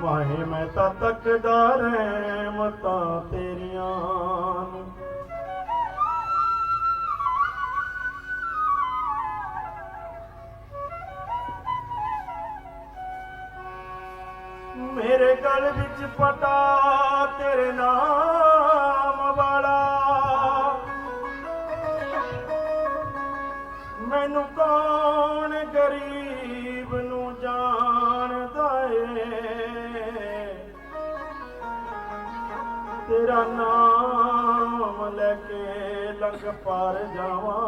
ਮਾਹੇ ਮੈਂ ਤਾਂ ਤੱਕਦਾ ਰਹਿਮਤਾਂ ਤੇਰੀਆਂ ਨੂੰ। ਮੇਰੇ ਗਲ ਵਿੱਚ ਪਟਾ ਤੇਰੇ ਨਾਮ ਵਾਲਾ, ਮੈਨੂੰ ਕੌਣ ਗਰੀਬ ਨੂੰ ਜਾਣਦਾ ਏ। तेरा नाम लेके लंघ पार जावां,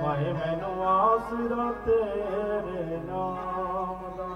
माहे मैनू आसरा तेरे नाम दा।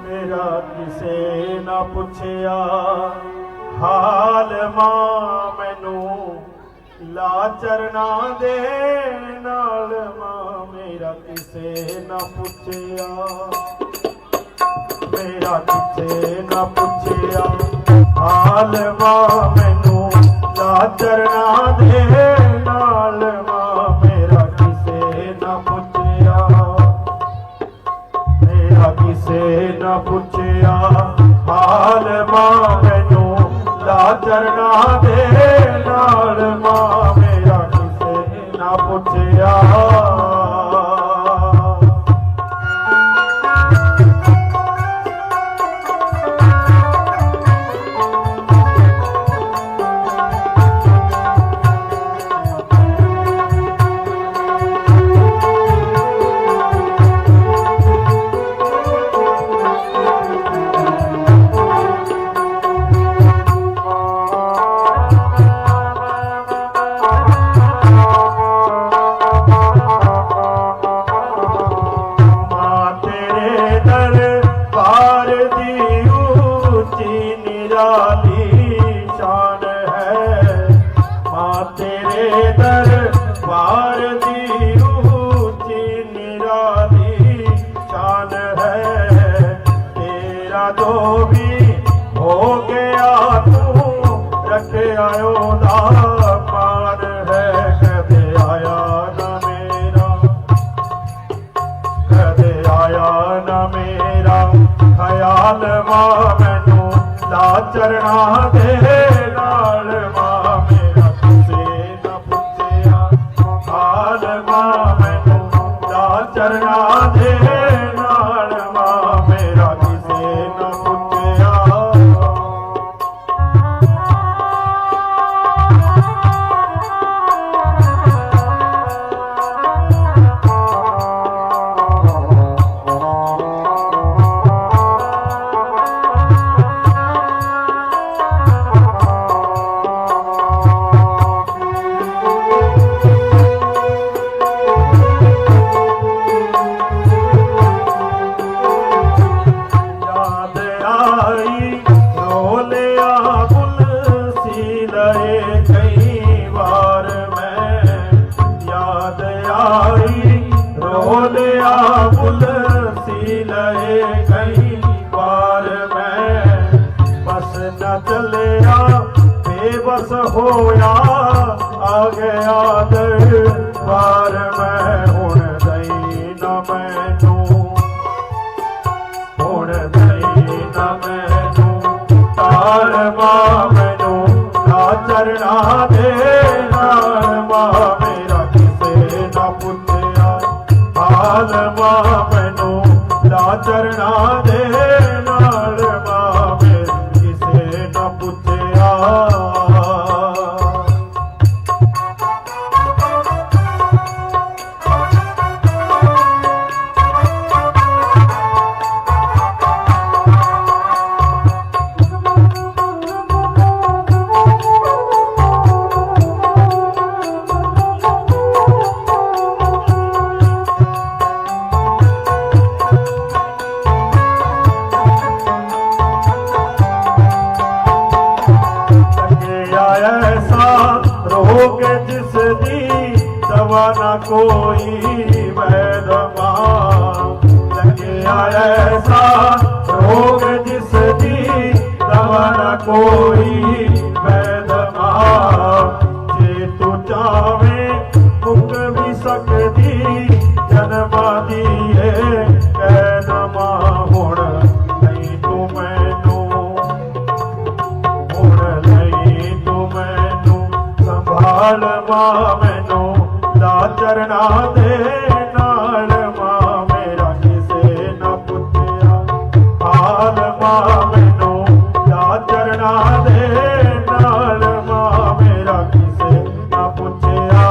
मेरा किसे ना पुछया हाल मां मैनू, ला चरना दे नाल मां। मेरा किसे ना पुछया, मेरा किसे ना पुछया हाल मां मैनू, ला चरना दे नाल मां। मेरा किसे ना पुछया, मेरा किसे ना पुछया हाल मां मैनू, ला चरना दे नाल मां। मेरा किसे ना पुछया। शान है मां तेरे दरबार दी ऊंची निराली शान है। तेरा जो भी हो गया तू रखे आयो दा मान है। कदे आया ना मेरा, कदे आया ना मेरा ख्याल मां मैनू, ला चरना दे नाल मां। मेरा किसे ना पुछया हाल मां मैनू, ला चरना दे नाल मां। मेरा किसे ना पुछया। रोलिया पुलसी लए कई बार मैं चलिया बेबस होया आ गया दरबार में हुण दई न मैनू हुण दई न मैनू तार मां मैनू ना चरना दे नाल मां मेरा किसे ना पुछया हाल मां मैनू ना चरना दे नाल मां मेरे किसे ना पुछया। ऐसा रोग जिसदी दवा न कोई वैद मां लगे ऐसा रोग जिसदी दवा न कोई वैद मां जे तू चावे मुक भी सकदी जन्मा दिए कैद मां हुण नहीं तू मैनू संभाल मां मैनू ला चरना दे नाल मां मेरा किसे ना पुछया हाल मां मैनू ला चरना दे नाल मां मेरा किसे ना पुछया।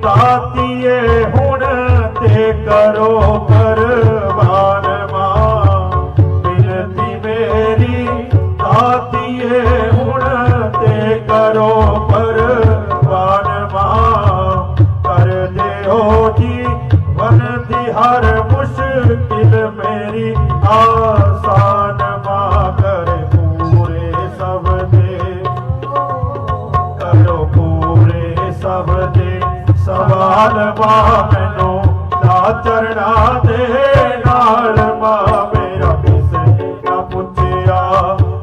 तातिए हुण ते करो परवान मां बिनती मेरी तातिए हुण ते करो परवान मां कर देओ जीवन दी हर मुश्किल मेरी आसान मां कर पूरे सब दे करो पूरे सब दे सवाल मां मैनू ना चरना दे नाल मां मेरा किसे ना पुछया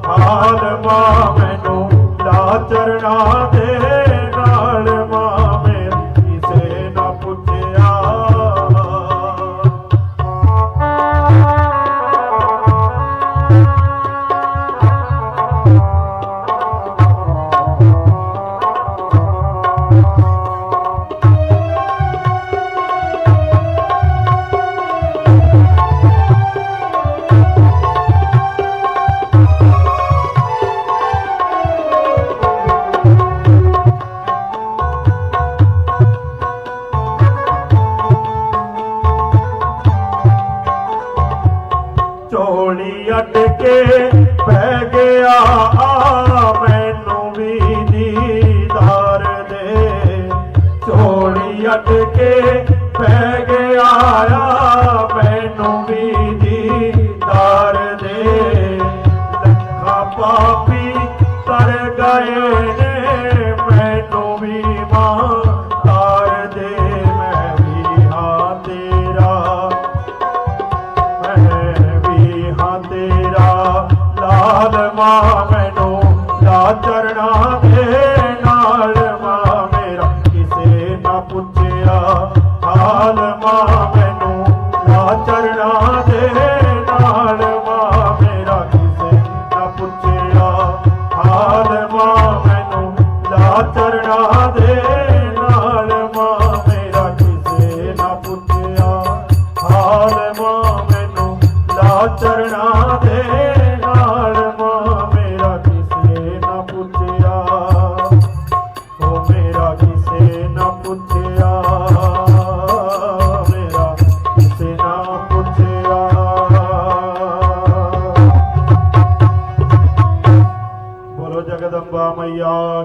हाल मां मैनू ना चरना दे नाल मां मेरा किसे ना पुछया। झोली अटके बह गया मैनू भी दीदार दे झोली अटके बह गया मैनू भी दीदार दे लखा पापी तर गए ने मैनू भी मां तार दे मैं भी हाँ तेरा तेरा लाल मां मैनू ला चरना दे नाल मां मेरा किसे ना पुछया हाल मां मैनू ला चरना दे नाल मां मेरा किसे ना पुछया हाल मां मैनू ला चरना दे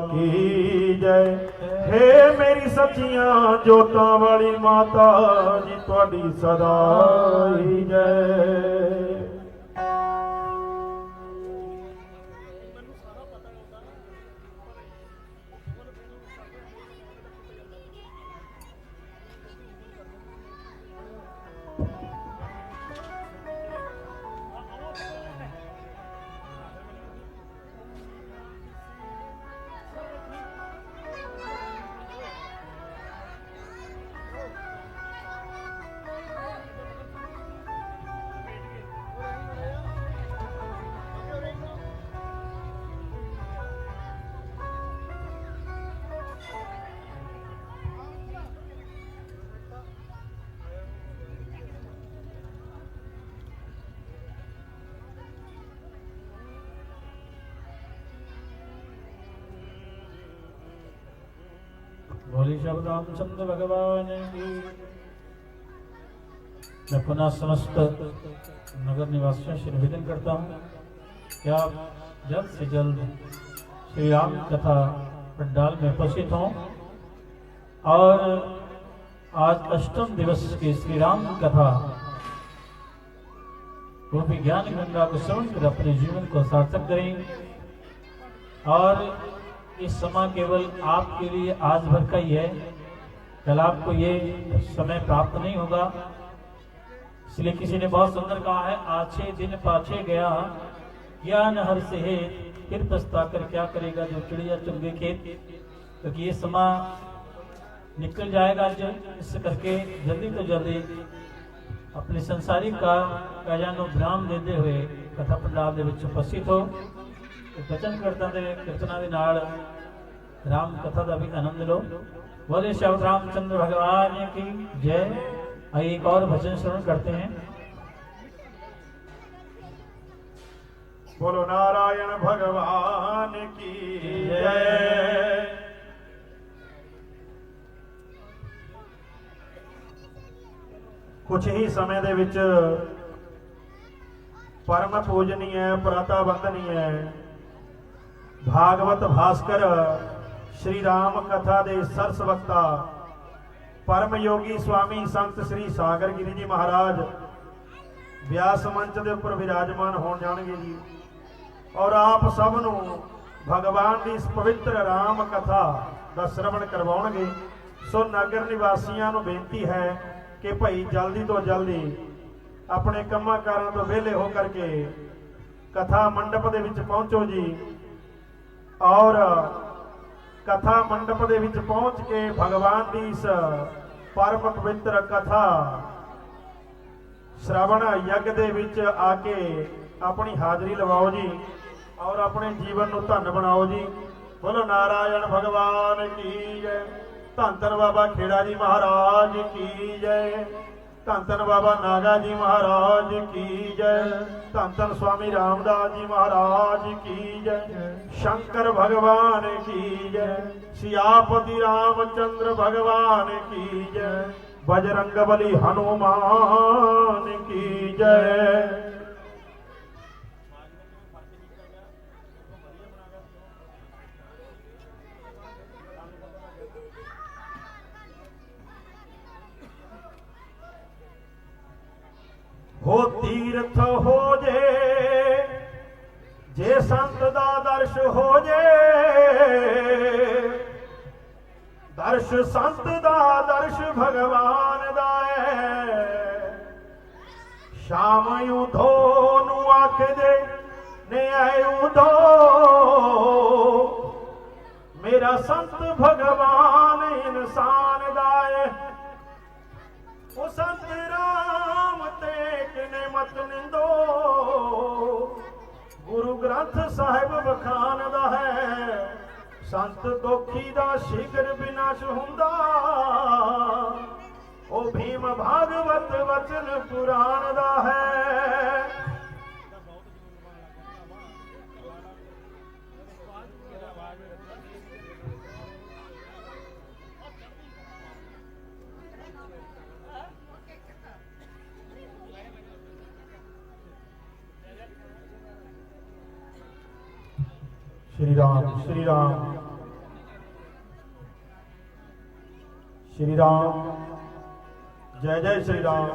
की जय। हे मेरी सच्चियां जोतां वाली माता जी तुहाडी सदा ही जय। बोली शब्द रामचंद्र भगवान की। मैं पुनः समस्त नगर निवासियों से निवेदन करता हूँ कि आप जल्द से जल्द श्री राम कथा पंडाल में उपस्थित हों और आज अष्टम दिवस की श्री राम कथा रूपी ज्ञान गंगा को श्रवण कर अपने जीवन को सार्थक करें। और इस समय केवल आपके लिए आज भर का ही है, कल आपको ये समय प्राप्त नहीं होगा। इसलिए किसी ने बहुत सुंदर कहा है, आछे दिन पाछे गया ज्ञान हर से है, फिर पछता कर क्या करेगा जो चिड़िया चुग खेत। क्योंकि ये समय निकल जाएगा इस करके जल्दी तो जल्दी अपने संसारिक का जानो विराम देते हुए कथा पंडाल ਦੇ ਵਿੱਚ ਉਪਸਥਿਤ ਹੋ। बचन कीर्तन के कीर्तना के नाल राम कथा का भी आनंद लो। बोले शब्द रामचंद्र भगवान की जय। आइए एक और भजन श्रवण करते हैं। बोलो नारायण भगवान की जय। कुछ ही समय दे विच परम पूजनीय प्राता वंदनीय भागवत भास्कर श्री राम कथा दे सरस वक्ता परम योगी स्वामी संत श्री सागर गिरी जी महाराज व्यास मंच के उपर विराजमान हो जाएंगे जी। और आप सब नू भगवान की इस पवित्र राम कथा का श्रवण करवाउणगे। सो नगर निवासियों नू बेनती है कि भाई जल्दी तो जल्दी अपने कामां कारां तो वेले हो करके कथा मंडप दे विच पहुंचो जी। और कथा मंडप दे विच पहुंच के भगवान की इस परम पवित्र कथा श्रवण यज्ञ दे विच आके अपनी हाजरी लवाओ जी और अपने जीवन नू धन बनाओ जी। बोलो नारायण भगवान की जय। धन धन बाबा खेड़ा जी महाराज की जय। धन धन बाबा नागा जी महाराज की जय। धन धन स्वामी रामदास जी महाराज की जय। शंकर भगवान की जय। सियापति रामचंद्र भगवान की जय। बजरंग बली हनुमान की जय। हो तीर्थ हो जे संत दा दर्श हो दर्श संत दा दर्श भगवान दा है। शाम उधो नू आख दे ने आए उधो मेरा संत भगवान इंसान दा है। ओ संत राम ते किने मत निंदो गुरु ग्रंथ साहिब बखान दा है। संत दोखी दा शीघ्र विनाश हुंदा ओ भीम भागवत वचन पुराण दा है। श्री राम श्री राम। श्री राम। जय जय श्री राम।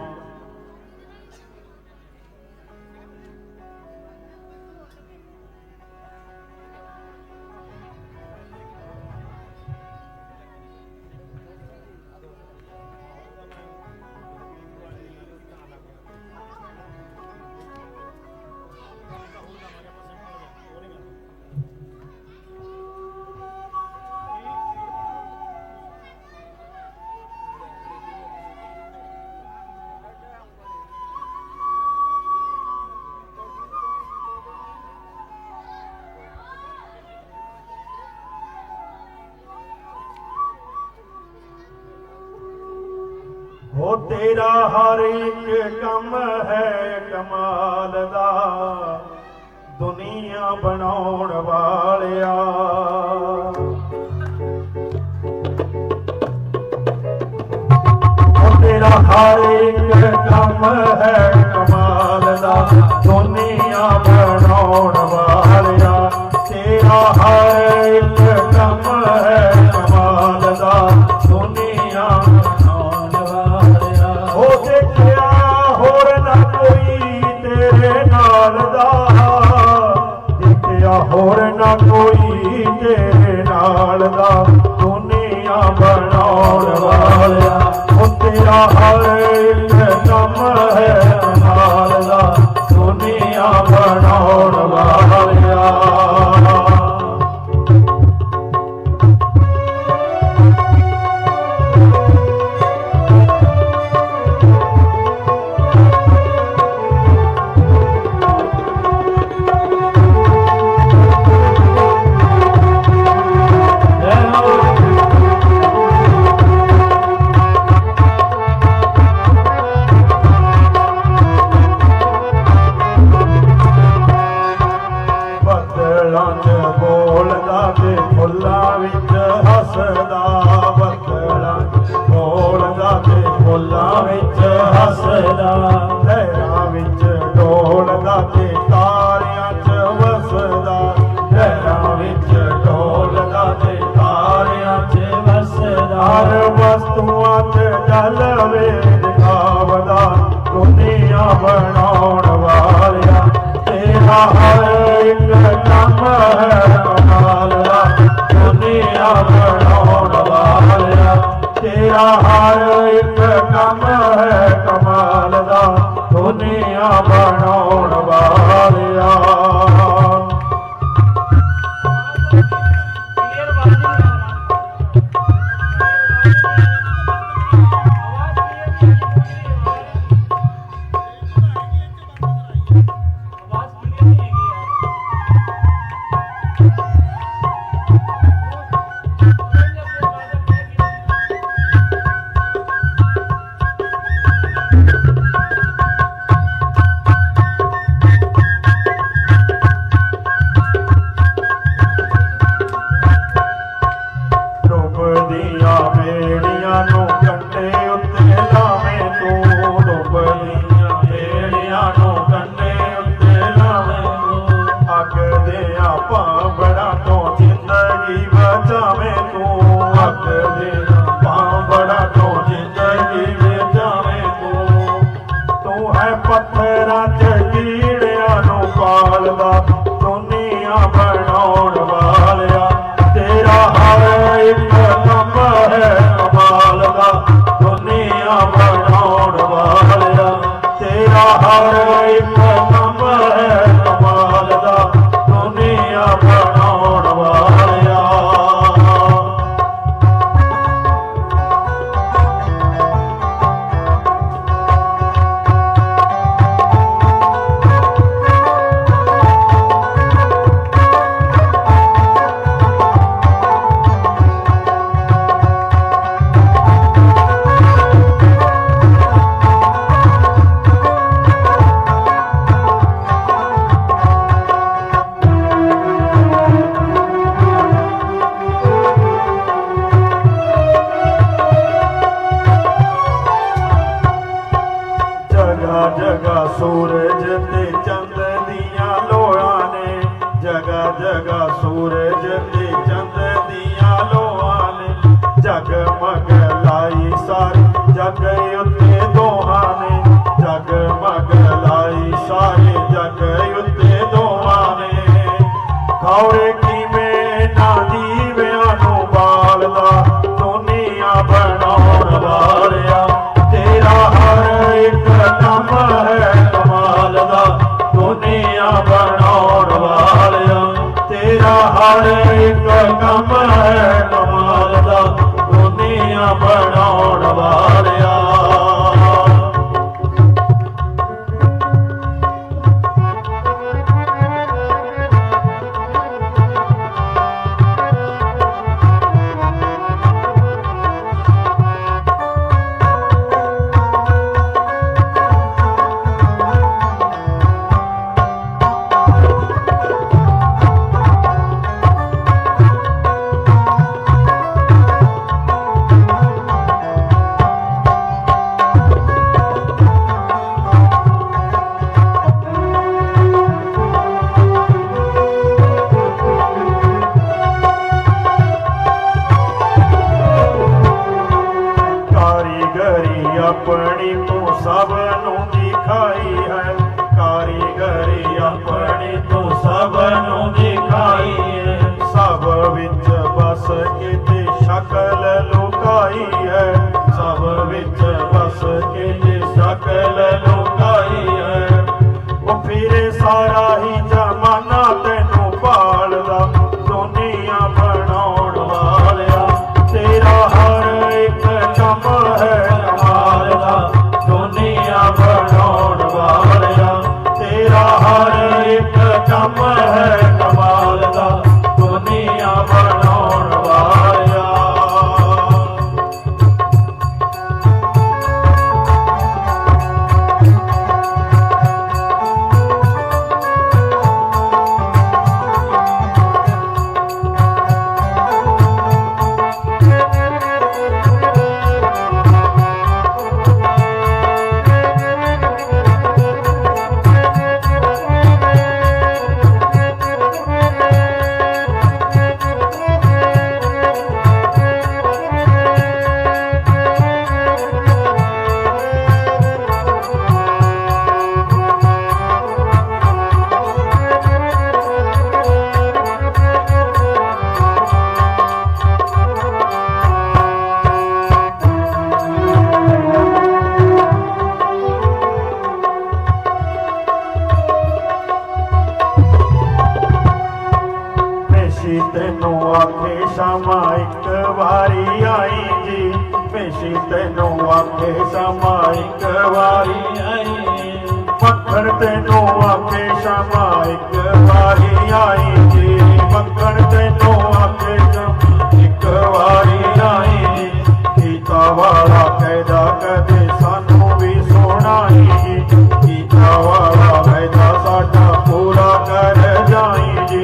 हो तेरा हर एक कम है कमाल दा, दुनिया बनाउण वालिया। हो तेरा हर एक कम है कमाल दा, दुनिया बनाउण वालिया। तेरा हर एक कम है कमाल दा, दुनिया हो देखिया होर ना कोई तेरे नाल दा, देखिया होर ना कोई तेरे नाल दा, दुनिया बनाउण वालिया। हो तेरा हर एक कम है कमाल दा, दुनिया बनाउण वालिया। बोलदा ते फुल्लां विच हसदा, बदलां बोलदा ते फुल्लां विच हसदा। लहरां विच डोलदा ते तारियां च वसदा, लहरां विच डोलदा ते तारियां च वसदा। हर वस्तुआं च जलवे दिखावदा, दुनिया बनाउण वालिया। तेरा हर एक कम है कमाल दा, दुनिया बनाउण वालिया। तेरा हर एक कम है कमाल दा, दुनिया बनाउण वालिया। डुबदियां बेड़ियां नूं कंढे उत्ते लावें तूं, डुबदियां बेड़ियां नूं कंढे उत्ते लावें तूं। अग दियां भांबड़ां तों जिंदगी बचावें तूं, अग दियां भांबड़ां तों जिंदगी बचावें तूं। तू है पत्थरां च कीड़ियां नूं पालदा, दुनिया बनाउण वालिया। तेरा हर एक कम है कमाल दा, दुनिया बनाउण वालिया। तेरा हर एक कम है कमाल दा, दुनिया बनाउण वालिया। हर एक काम है कमाल दा दुनिया बनाउण वालिया। अपनी तू सब नू दिखाई है, कारीगरी अपनी तू सब नू दिखाई है। सब विच बस के शकल लुकाई है, सब विच बस के शकल लुकाई है। वो फिरे सारा ही जमाना तेनू पालदा दुनिया बनाउण वालिया। तेरा हर एक काम है दुनिया बनाउण वालिया। तेरा हर एक काम है कमाल दा दुनिया बनाउण वालिया। तेनू आखे शामा एक वारी आई जी, पेशी तेनू आखे शामा एक वारी आई। मक्खण तेनू आखे शामा एक वारी आई जी, मक्खण तेनू आखे शामा एक वारी आई जी। कीता वाला कहदा कदे सानू भी सुनाई जी, कीता वाला कहदा साडा पूरा कर जाई जी।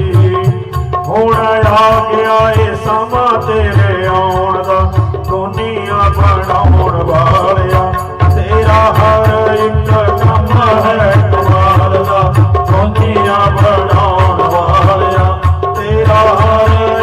हुण आ गया ए समा तेरे आउण दा दुनिया बनाउण वालिया। तेरा हर एक काम है कमाल दा दुनिया बनाउण वालिया। तेरा हर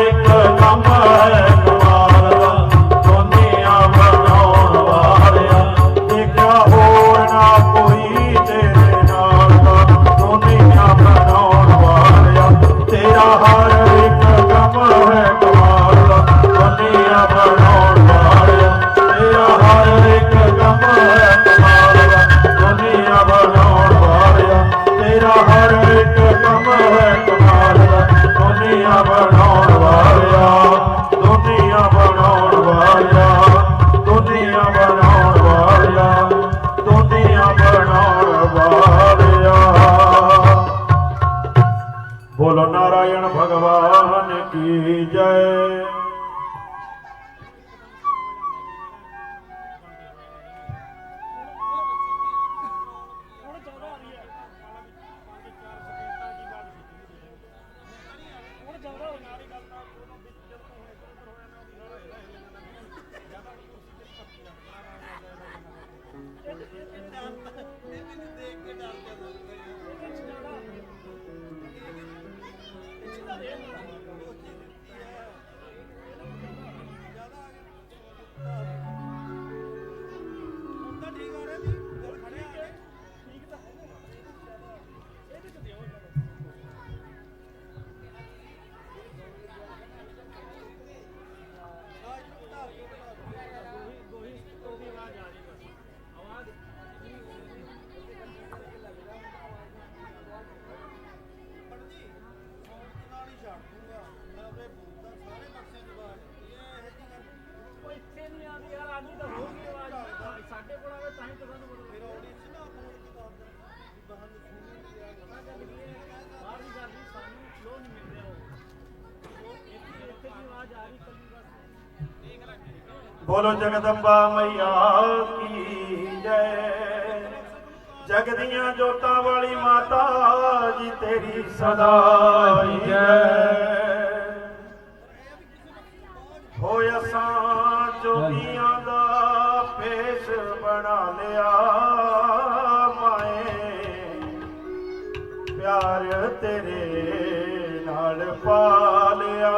बोलो जगदम्बा मैया की जय। जगदियां जोतां वाली माता जी तेरी सदा जय। हो असां जोगियां दा भेष बना लिया माए, प्यार तेरे नाल पा लिया।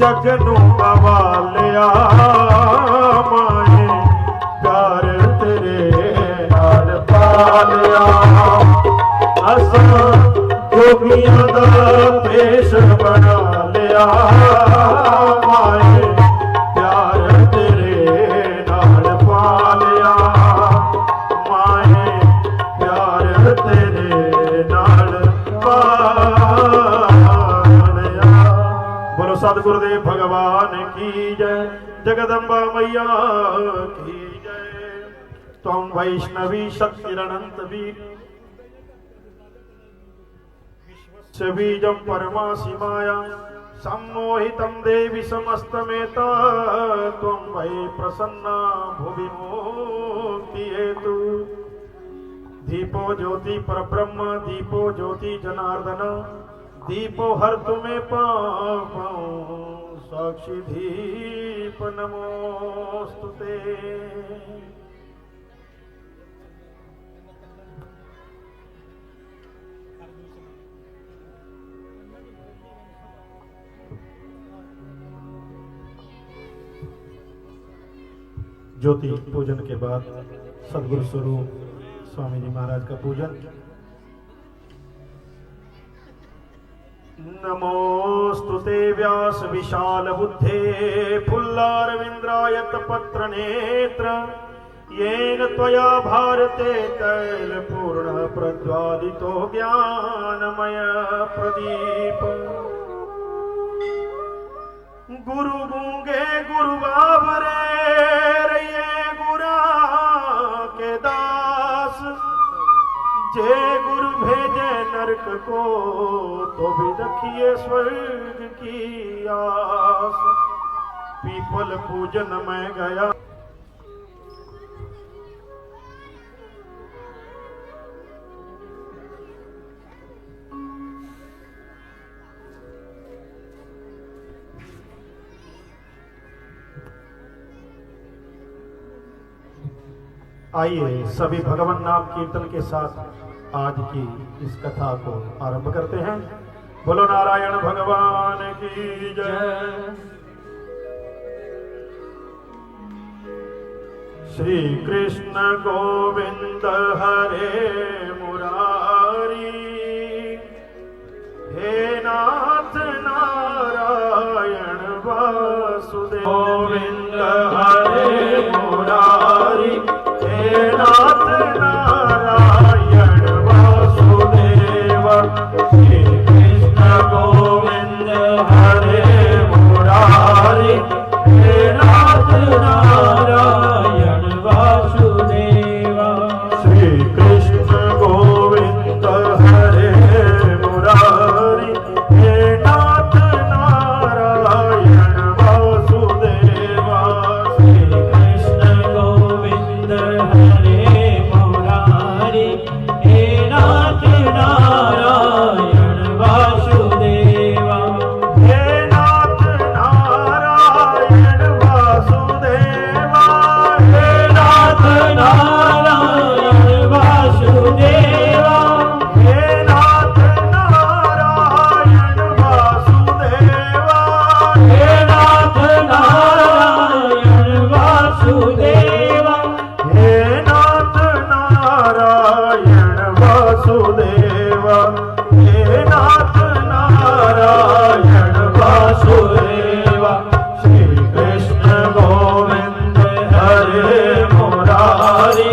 जग नू गवा लिया माए, प्यार तेरे नाल पा लिया। असां जोगियां दा भेष बना लिया माए, प्यार तेरे नाल पा लिया माए, प्यार तेरे नाल पा लिया। बोलो सतगुरुदेव भगवान की जय, जगदम्बा मैया की जय। त्वं वैष्णवी शक्तिरनंत वीर बीजं परमासि माया सम्मोहितं देवि समस्तमेता। त्वं वै प्रसन्ना भुवि मुक्ति हेतु। दीपो ज्योति परब्रह्म दीपो ज्योति जनार्दन, दीपो हर तुम्हें पापं साक्षी दीप नमोस्तुते। ज्योति पूजन के बाद सदगुरु स्वरूप स्वामी जी महाराज का पूजन। नमोस्तुते व्यास विशाल बुद्धे फुल्लारविंद्रायत पत्र नेत्र येन त्वया भारते तैलपूर्ण प्रज्वालितो ज्ञानमय प्रदीप। गुरु गूंगे गुरु बाबरे रहिए गुरा के दास, जे गुरु भेजे नरक को तो भी रखिए स्वर्ग की आस। पीपल पूजन में गया आइए सभी भगवान नाम कीर्तन के साथ आज की इस कथा को आरंभ करते हैं। बोलो नारायण भगवान की जय। श्री कृष्ण गोविंद हरे मुरारी, हे नाथ नारायण वासुदेव। गोविंद हरे मुरारी, हे नाथ नारायण वासुदेव। श्री कृष्ण गोविंद हरे मुरारी, हे नाथ नारायण वासुदेव। श्री कृष्ण गोविंद हरे मुरारी, हे नाथ नारायण वासुदेव। श्री कृष्ण गोविंद हरे मुरारी, हे नाथ नारायण वासुदेव। हे नाथ नारायण वासुदेव। हे नाथ नारायण वासुदेव। हे नाथ नारायण वासुदेव। हे नाथ नारायण वासुदेव। हे नाथ नारायण वासुदेव। हे नाथ नारायण वासुदेव। श्री कृष्ण गोविंद हरे मुरारी,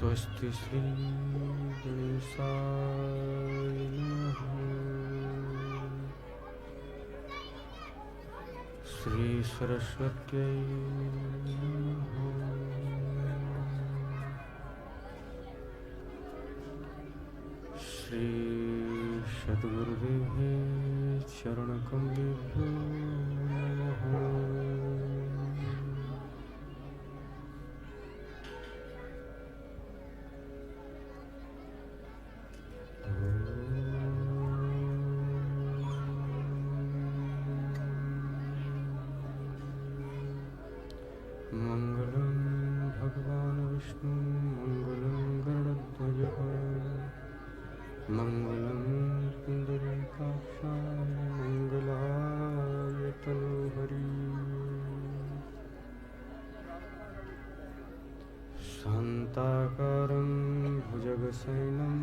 स्वस्ति श्री गणेशाय नमः। श्री सरस्वत्यै नमः। श्री सद्गुरुदेव चरणकमलेभ्यो नमः। मंगलम भगवान विष्णु मंगलम गरुड़ध्वज मंगलम पुंडरीकाक्षाय मंगलाय तनोहरि। शांताकारं भुजगशयनं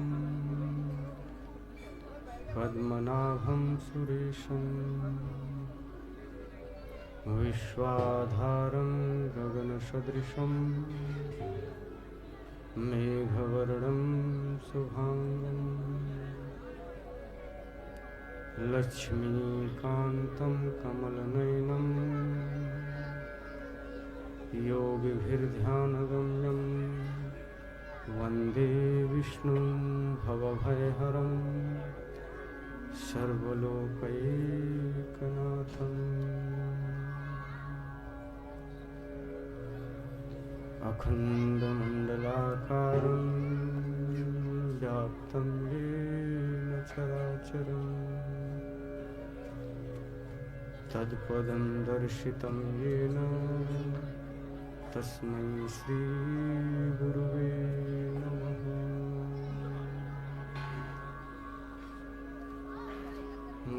पद्मनाभं सुरेशं विश्वाधारं गगनसदृशं मेघवर्णं शुभांगं लक्ष्मीकान्तं कमलनयनं योगिभिर्ध्यानगम्यं वन्दे विष्णुं भवभयहरं सर्वलोकैकनाथम्। अखण्डमण्डलाकारं व्याप्तं येन चराचरं तत्पदं दर्शितं येन तस्मै श्रीगुरुवे नमः।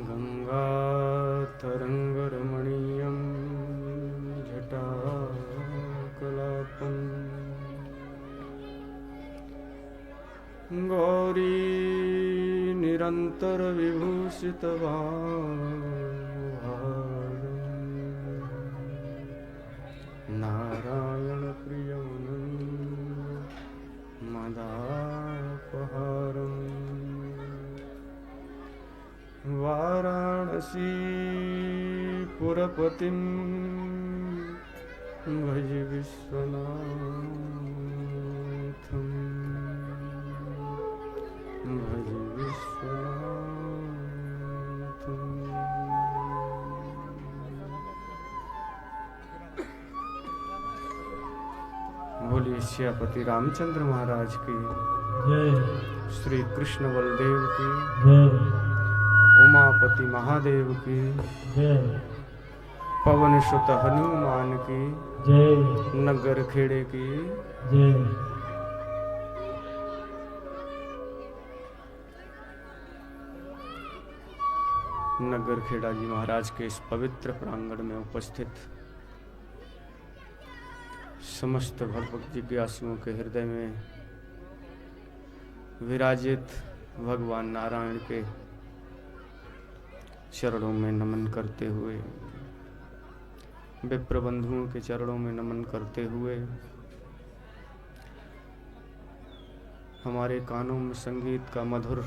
गङ्गातरङ्गरमणीयं जटाकलापम् गौरी निरन्तरविभूषितभारम् नारायणप्रियं मदापहारम् वाराणसीपुरपतिं भज विश्वनाथम् भज विश्वनाथम्। बोलिए सियापति रामचंद्र महाराज की जय। श्री कृष्ण बलदेव की जय। उमापति महादेव की जय। पवन सुत हनुमान की जय। नगर खेड़े की जय। नगर खेड़ा जी महाराज के इस पवित्र प्रांगण में उपस्थित समस्त भगवत जिज्ञासुओं के हृदय में विराजित भगवान नारायण के चरणों में नमन करते हुए, विप्र बंधुओं के चरणों में नमन करते हुए, हमारे कानों में संगीत का मधुर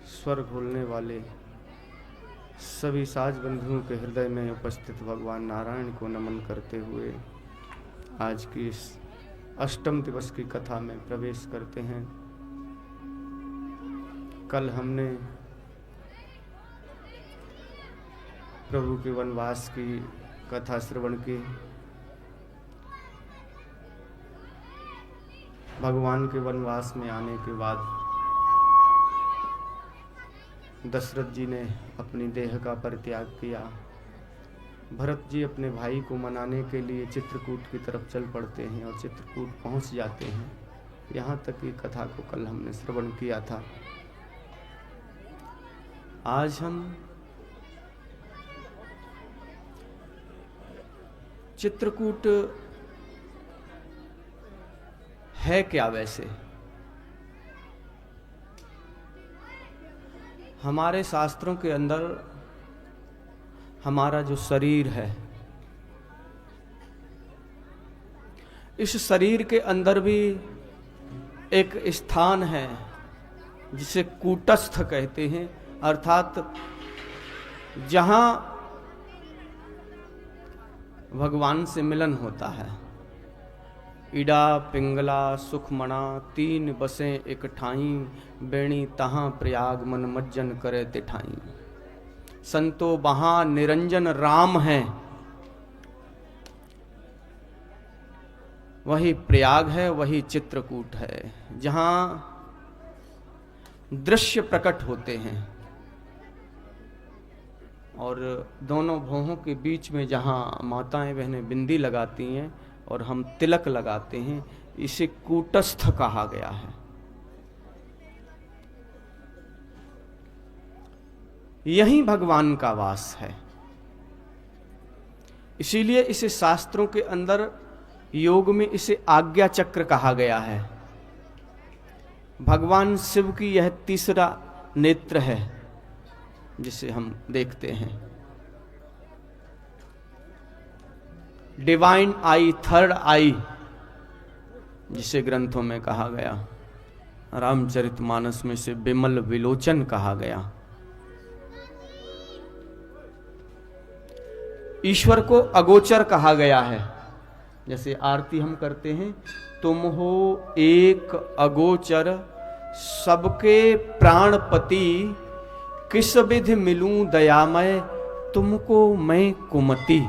स्वर घोलने वाले सभी साज बंधुओं के हृदय में उपस्थित भगवान नारायण को नमन करते हुए आज की इस अष्टम दिवस की कथा में प्रवेश करते हैं। कल हमने प्रभु के वनवास की कथा श्रवण की। भगवान के वनवास में आने के बाद दशरथ जी ने अपनी देह का परित्याग किया। भरत जी अपने भाई को मनाने के लिए चित्रकूट की तरफ चल पड़ते हैं और चित्रकूट पहुंच जाते हैं। यहाँ तक की कथा को कल हमने श्रवण किया था। आज हम चित्रकूट है क्या वैसे? हमारे शास्त्रों के अंदर हमारा जो शरीर है, इस शरीर के अंदर भी एक स्थान है जिसे कूटस्थ कहते हैं, अर्थात जहां भगवान से मिलन होता है। इडा पिंगला सुखमणा तीन बसें एक ठाई, बेणी तहां प्रयाग मन मज्जन करे तिठाई। संतो वहां निरंजन राम है, वही प्रयाग है, वही चित्रकूट है, जहां दृश्य प्रकट होते हैं। और दोनों भौहों के बीच में जहां माताएं बहनें बिंदी लगाती हैं और हम तिलक लगाते हैं, इसे कूटस्थ कहा गया है। यही भगवान का वास है। इसीलिए इसे शास्त्रों के अंदर योग में इसे आज्ञा चक्र कहा गया है। भगवान शिव की यह तीसरा नेत्र है जिसे हम देखते हैं। डिवाइन आई, थर्ड आई, जिसे ग्रंथों में कहा गया। रामचरितमानस में से बिमल विलोचन कहा गया। ईश्वर को अगोचर कहा गया है। जैसे आरती हम करते हैं, तुम हो एक अगोचर सबके प्राणपति, किस विधि मिलूं दयामय तुमको मैं कुमति।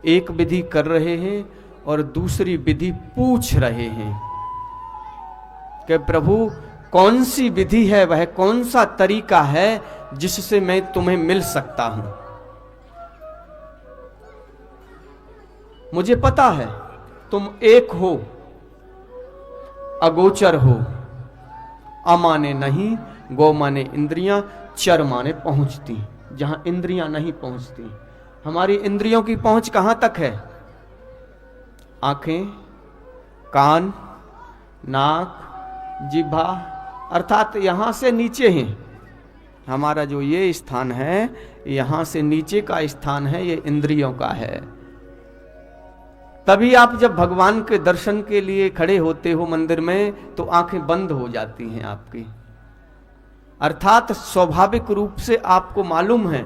एक विधि कर रहे हैं और दूसरी विधि पूछ रहे हैं कि प्रभु कौन सी विधि है, वह कौन सा तरीका है जिससे मैं तुम्हें मिल सकता हूं। मुझे पता है तुम एक हो, अगोचर हो। अ माने नहीं, गो माने इंद्रियां, चर माने पहुंचती, जहां इंद्रियां नहीं पहुंचती। हमारी इंद्रियों की पहुंच कहां तक है? आंखें, कान, नाक, जिह्वा, अर्थात यहां से नीचे हैं। हमारा जो ये स्थान है, यहां से नीचे का स्थान है, ये इंद्रियों का है। तभी आप जब भगवान के दर्शन के लिए खड़े होते हो मंदिर में, तो आंखें बंद हो जाती हैं आपकी। अर्थात स्वाभाविक रूप से आपको मालूम है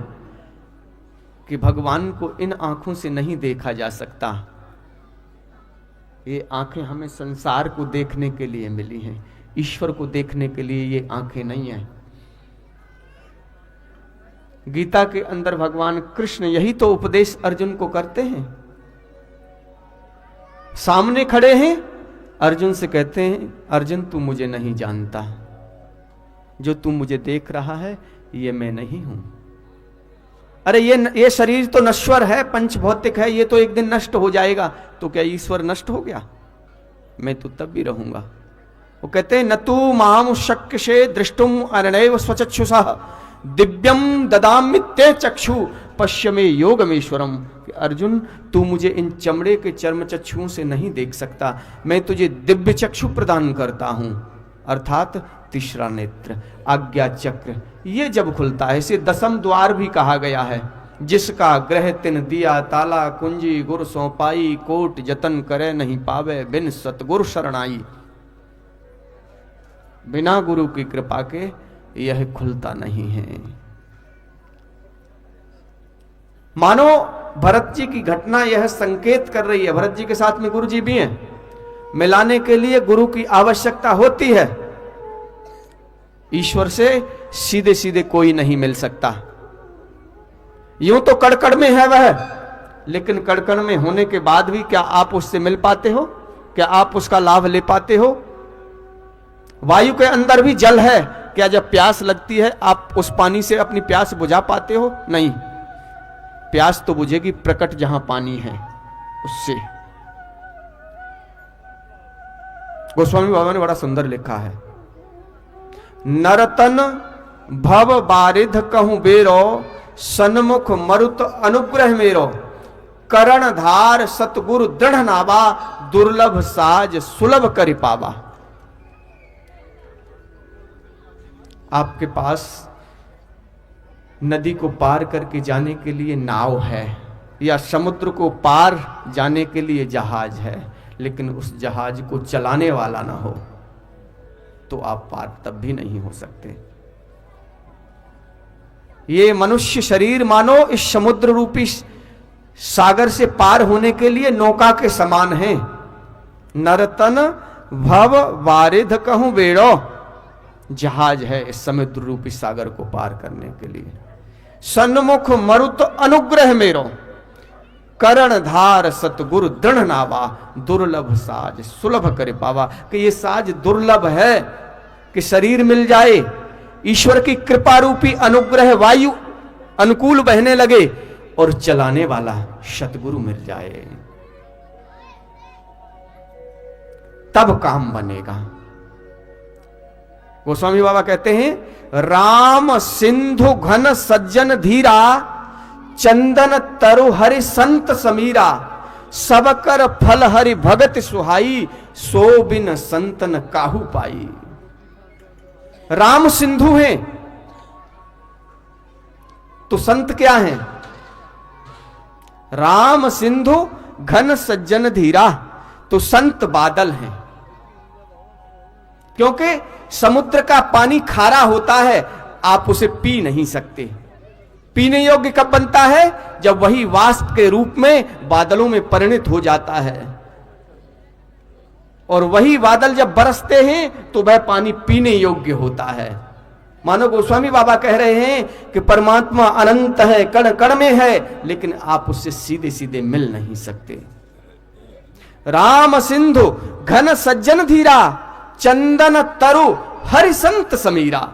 कि भगवान को इन आंखों से नहीं देखा जा सकता। ये आंखें हमें संसार को देखने के लिए मिली हैं, ईश्वर को देखने के लिए ये आंखें नहीं हैं। गीता के अंदर भगवान कृष्ण यही तो उपदेश अर्जुन को करते हैं। सामने खड़े हैं, अर्जुन से कहते हैं, अर्जुन तू मुझे नहीं जानता, जो तू मुझे देख रहा है ये मैं नहीं हूं। अरे ये शरीर तो नश्वर है, पंच भौतिक है, ये तो एक दिन नष्ट हो जाएगा। तो क्या ईश्वर नष्ट हो गया? मैं तो तब भी रहूंगा। वो कहते हैं, न तू माम शक्य से दृष्टुम अनैव स्वचक्षुषा दिव्यम ददामित्ते चक्षु पश्य में योगमेश्वरम। अर्जुन तू मुझे इन चमड़े के चर्म चक्षुओं से नहीं देख सकता, मैं तुझे दिव्य चक्षु प्रदान करता हूं। अर्थात तीसरा नेत्र, आज्ञा चक्र, ये जब खुलता है, इसे दसम द्वार भी कहा गया है। जिसका ग्रह तिन दिया ताला, कुंजी गुरु सो पाई, कोट जतन करे नहीं पावे, बिन सतगुरु शरणाई। बिना गुरु की कृपा के यह खुलता नहीं है। मानो भरत जी की घटना यह संकेत कर रही है, भरत जी के साथ में गुरु जी भी हैं, मिलाने के लिए गुरु की आवश्यकता होती है। ईश्वर से सीधे सीधे कोई नहीं मिल सकता। यूं तो कड़कड़ में है वह, लेकिन कड़कड़ में होने के बाद भी क्या आप उससे मिल पाते हो? क्या आप उसका लाभ ले पाते हो? वायु के अंदर भी जल है, क्या जब प्यास लगती है आप उस पानी से अपनी प्यास बुझा पाते हो? नहीं। प्यास तो बुझेगी प्रकट जहां पानी है उससे। गोस्वामी बाबा ने बड़ा सुंदर लिखा है, नरतन भव बारिध कहूं बेरो, सन्मुख मरुत अनुग्रह मेरो, करण धार सतगुरु दृढ़ नावा, दुर्लभ साज सुलभ करि पावा। आपके पास नदी को पार करके जाने के लिए नाव है, या समुद्र को पार जाने के लिए जहाज है, लेकिन उस जहाज को चलाने वाला ना हो तो आप पार तब भी नहीं हो सकते। ये मनुष्य शरीर मानो इस समुद्र रूपी सागर से पार होने के लिए नौका के समान है। नरतन भव वारिध कहूं बेड़ो, जहाज है इस समुद्र रूपी सागर को पार करने के लिए। सन्मुख मरुत अनुग्रह मेरो, करण धार सतगुरु दृढ़ नावा, दुर्लभ साज सुलभ करे पावा। कि ये साज दुर्लभ है कि शरीर मिल जाए, ईश्वर की कृपा रूपी अनुग्रह वायु अनुकूल बहने लगे और चलाने वाला सतगुरु मिल जाए, तब काम बनेगा। गोस्वामी बाबा कहते हैं राम सिंधु घन सज्जन धीरा, चंदन तरु हरि संत समीरा, सब कर फल हरि भगत सुहाई, सो बिन संतन काहू पाई। राम सिंधु हैं तो संत क्या हैं? राम सिंधु घन सज्जन धीरा, तो संत बादल हैं। क्योंकि समुद्र का पानी खारा होता है, आप उसे पी नहीं सकते। पीने योग्य कब बनता है? जब वही वाष्प के रूप में बादलों में परिणत हो जाता है, और वही बादल जब बरसते हैं तो वह पानी पीने योग्य होता है। मानो गोस्वामी बाबा कह रहे हैं कि परमात्मा अनंत है, कण कण में है, लेकिन आप उससे सीधे सीधे मिल नहीं सकते। राम सिंधु घन सज्जन धीरा, चंदन तरु हरि संत समीरा।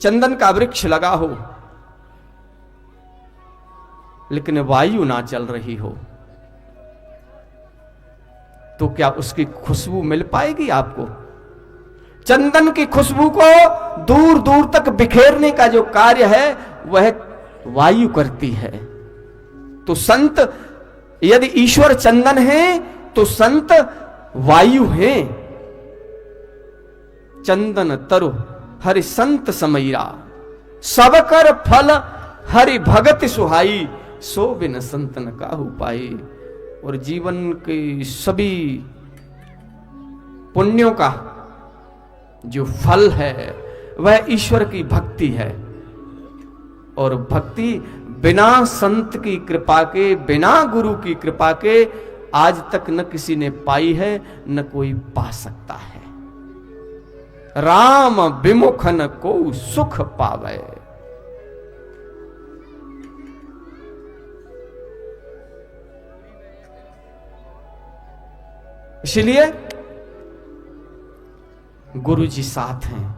चंदन का वृक्ष लगा हो लेकिन वायु ना चल रही हो तो क्या उसकी खुशबू मिल पाएगी आपको? चंदन की खुशबू को दूर दूर तक बिखेरने का जो कार्य है वह वायु करती है। तो संत, यदि ईश्वर चंदन है तो संत वायु हैं। चंदन तरु हरि संत समैरा, सब कर फल हरि भगत सुहाई, सो बिन संतन काहू पाई। और जीवन के सभी पुण्यों का जो फल है वह ईश्वर की भक्ति है, और भक्ति बिना संत की कृपा के, बिना गुरु की कृपा के आज तक न किसी ने पाई है, न कोई पा सकता है। राम विमुखन को सुख पावे। इसलिए गुरु जी साथ हैं।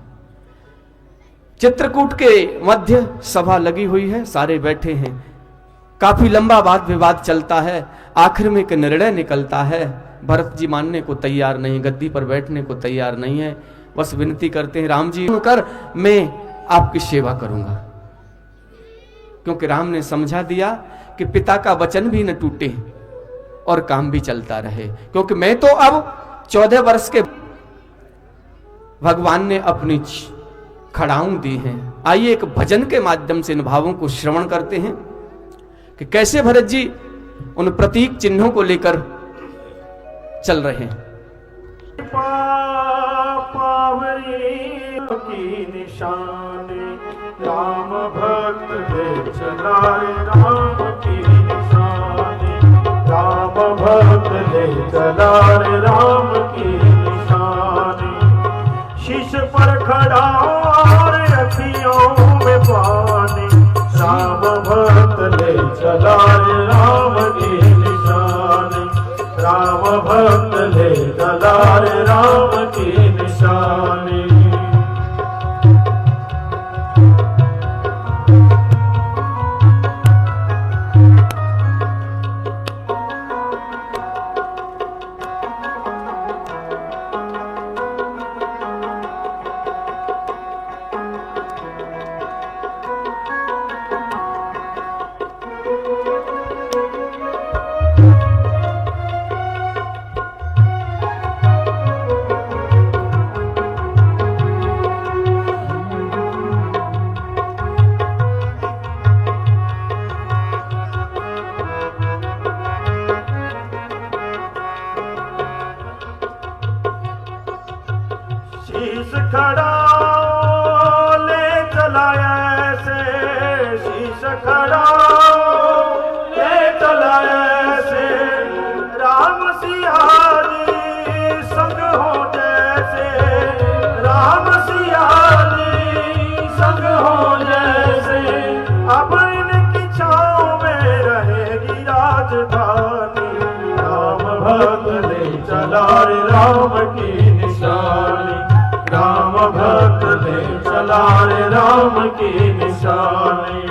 चित्रकूट के मध्य सभा लगी हुई है, सारे बैठे हैं, काफी लंबा वाद विवाद चलता है, आखिर में एक निर्णय निकलता है। भरत जी मानने को तैयार नहीं, गद्दी पर बैठने को तैयार नहीं है, बस विनती करते हैं राम जी कर मैं आपकी सेवा करूंगा। क्योंकि राम ने समझा दिया कि पिता का वचन भी न टूटे और काम भी चलता रहे। क्योंकि मैं तो अब 14 वर्ष के, भगवान ने अपनी खड़ाऊं दी हैं। आइए एक भजन के माध्यम से इन भावों को श्रवण करते हैं कि कैसे भरत जी उन प्रतीक चिन्हों को लेकर चल रहे हैं। की निशानी राम भक्त ले चलाए, राम की निशानी राम भक्त ले चलाए, राम की निशानी। शीश पर खड़ा और अखियों में पानी, राम भक्त ले चलाए, राम की निशानी राम भक्त ले चलाए, राम की निशानी। खड़ाओ ले चला ऐसे राम सिया जी संग हो जैसे राम सिया जी संग हो जैसे अब इनकी छाँव में रहेगी राजधानी राम भक्त ले चला रे राम की निशानी राम भक्त ले चला रे राम की निशानी।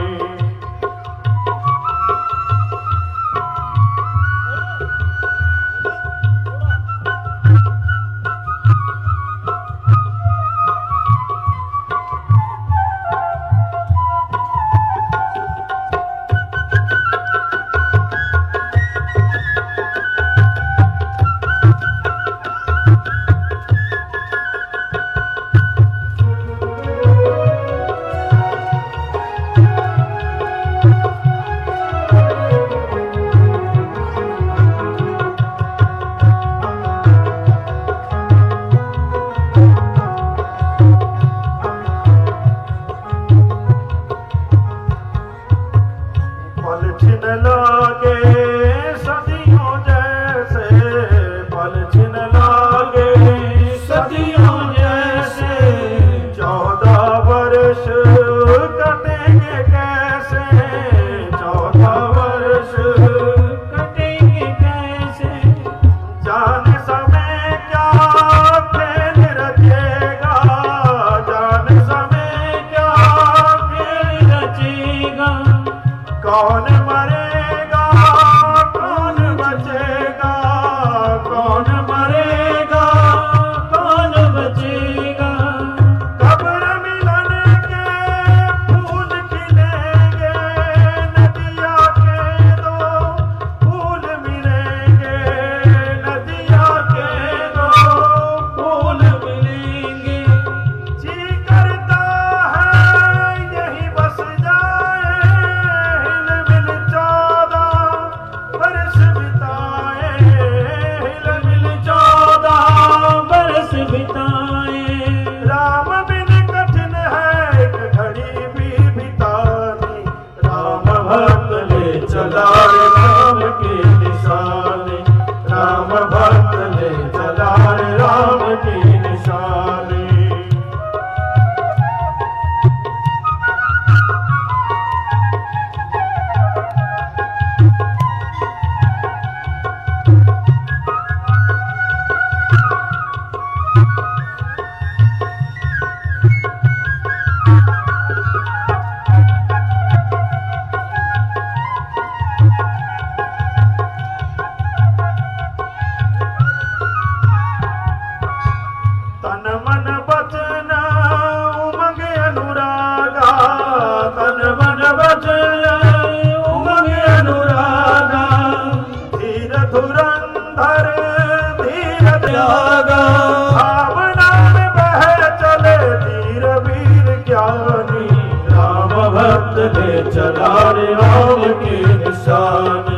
ले चला रे राम की निशानी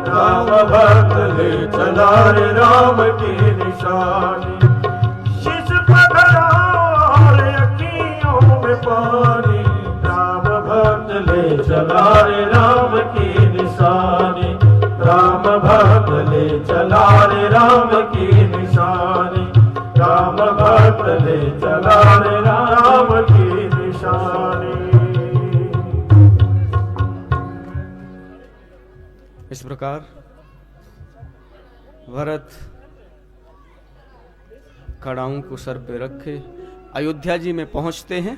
राम भक्त ले चला रे राम की निशानी शीश पकड़ा और अखियों में पानी राम भक्त ले चला रे राम की निशानी राम भक्त ले चला रे राम की निशानी राम भक्त ले चला रे राम की निशानी। इस प्रकार भरत कड़ाऊं को सर पे रखे अयोध्या जी में पहुंचते हैं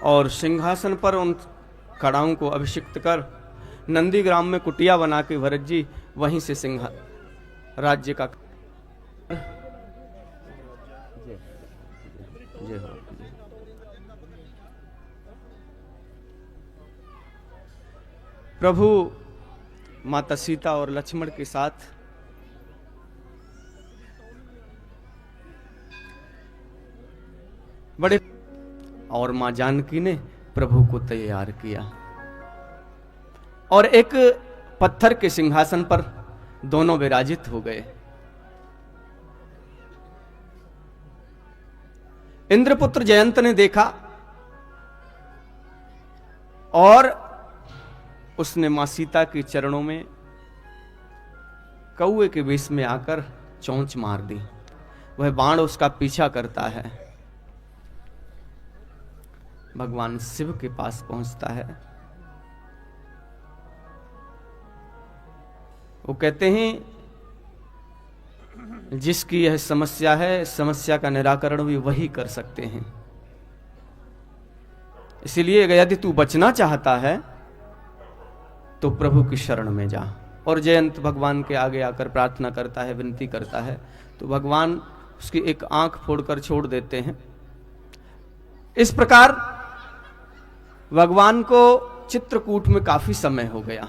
और सिंहासन पर उन कड़ाऊं को अभिषिक्त कर नंदीग्राम में कुटिया बना के भरत जी वहीं से सिंह राज्य का जय हो। प्रभु माता सीता और लक्ष्मण के साथ बड़े और मां जानकी ने प्रभु को तैयार किया और एक पत्थर के सिंहासन पर दोनों विराजित हो गए। इंद्रपुत्र जयंत ने देखा और उसने मां सीता के चरणों में कौए के वेश में आकर चोंच मार दी। वह बाण उसका पीछा करता है, भगवान शिव के पास पहुंचता है। वो कहते हैं जिसकी यह समस्या है, समस्या का निराकरण भी वही कर सकते हैं। इसीलिए यदि तू बचना चाहता है तो प्रभु की शरण में जा। और जयंत भगवान के आगे आकर प्रार्थना करता है, विनती करता है, तो भगवान उसकी एक आंख फोड़कर छोड़ देते हैं। इस प्रकार भगवान को चित्रकूट में काफी समय हो गया।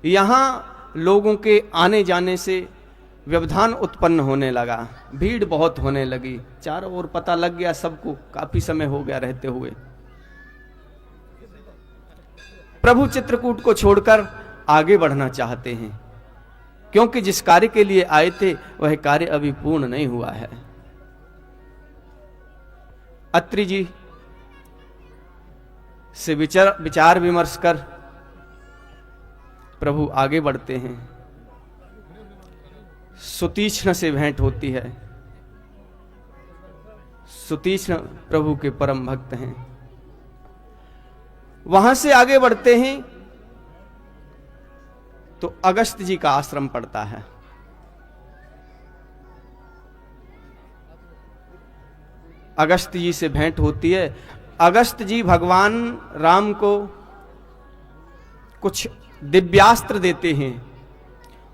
यहां लोगों के आने जाने से व्यवधान उत्पन्न होने लगा, भीड़ बहुत होने लगी, चारों ओर पता लग गया सबको, काफी समय हो गया रहते हुए। प्रभु चित्रकूट को छोड़कर आगे बढ़ना चाहते हैं, क्योंकि जिस कार्य के लिए आए थे वह कार्य अभी पूर्ण नहीं हुआ है। अत्रि जी से विचार विमर्श कर प्रभु आगे बढ़ते हैं। सुतीक्ष्ण से भेंट होती है। सुतीक्ष्ण प्रभु के परम भक्त हैं। वहां से आगे बढ़ते हैं तो अगस्त जी का आश्रम पड़ता है। अगस्त जी से भेंट होती है। अगस्त जी भगवान राम को कुछ दिव्यास्त्र देते हैं।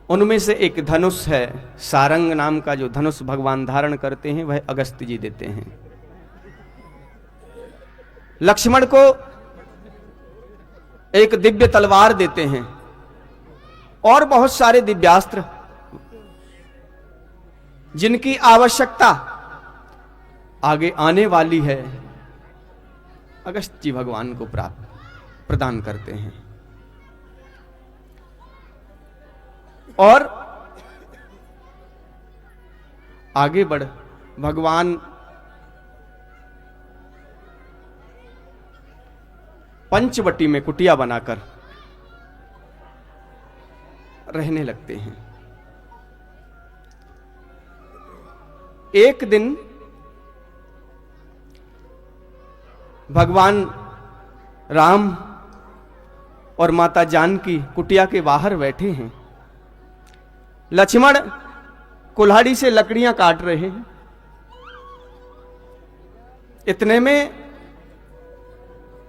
उनमें से एक धनुष है, सारंग नाम का जो धनुष भगवान धारण करते हैं वह अगस्त जी देते हैं। लक्ष्मण को एक दिव्य तलवार देते हैं और बहुत सारे दिव्यास्त्र जिनकी आवश्यकता आगे आने वाली है, अगस्त जी भगवान को प्रदान करते हैं। और आगे बढ़ भगवान पंचवटी में कुटिया बनाकर रहने लगते हैं। एक दिन भगवान राम और माता जानकी कुटिया के बाहर बैठे हैं। लक्ष्मण कुल्हाड़ी से लकड़ियां काट रहे हैं। इतने में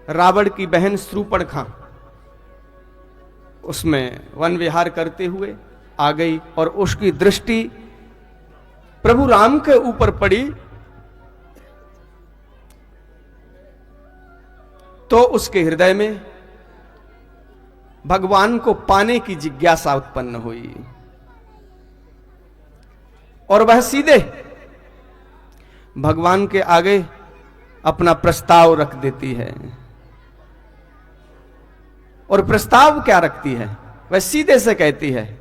रावण की बहन शूर्पणखा उसमें वन विहार करते हुए आ गई और उसकी दृष्टि प्रभु राम के ऊपर पड़ी तो उसके हृदय में भगवान को पाने की जिज्ञासा उत्पन्न हुई और वह सीधे भगवान के आगे अपना प्रस्ताव रख देती है। और प्रस्ताव क्या रखती है? वह सीधे से कहती है,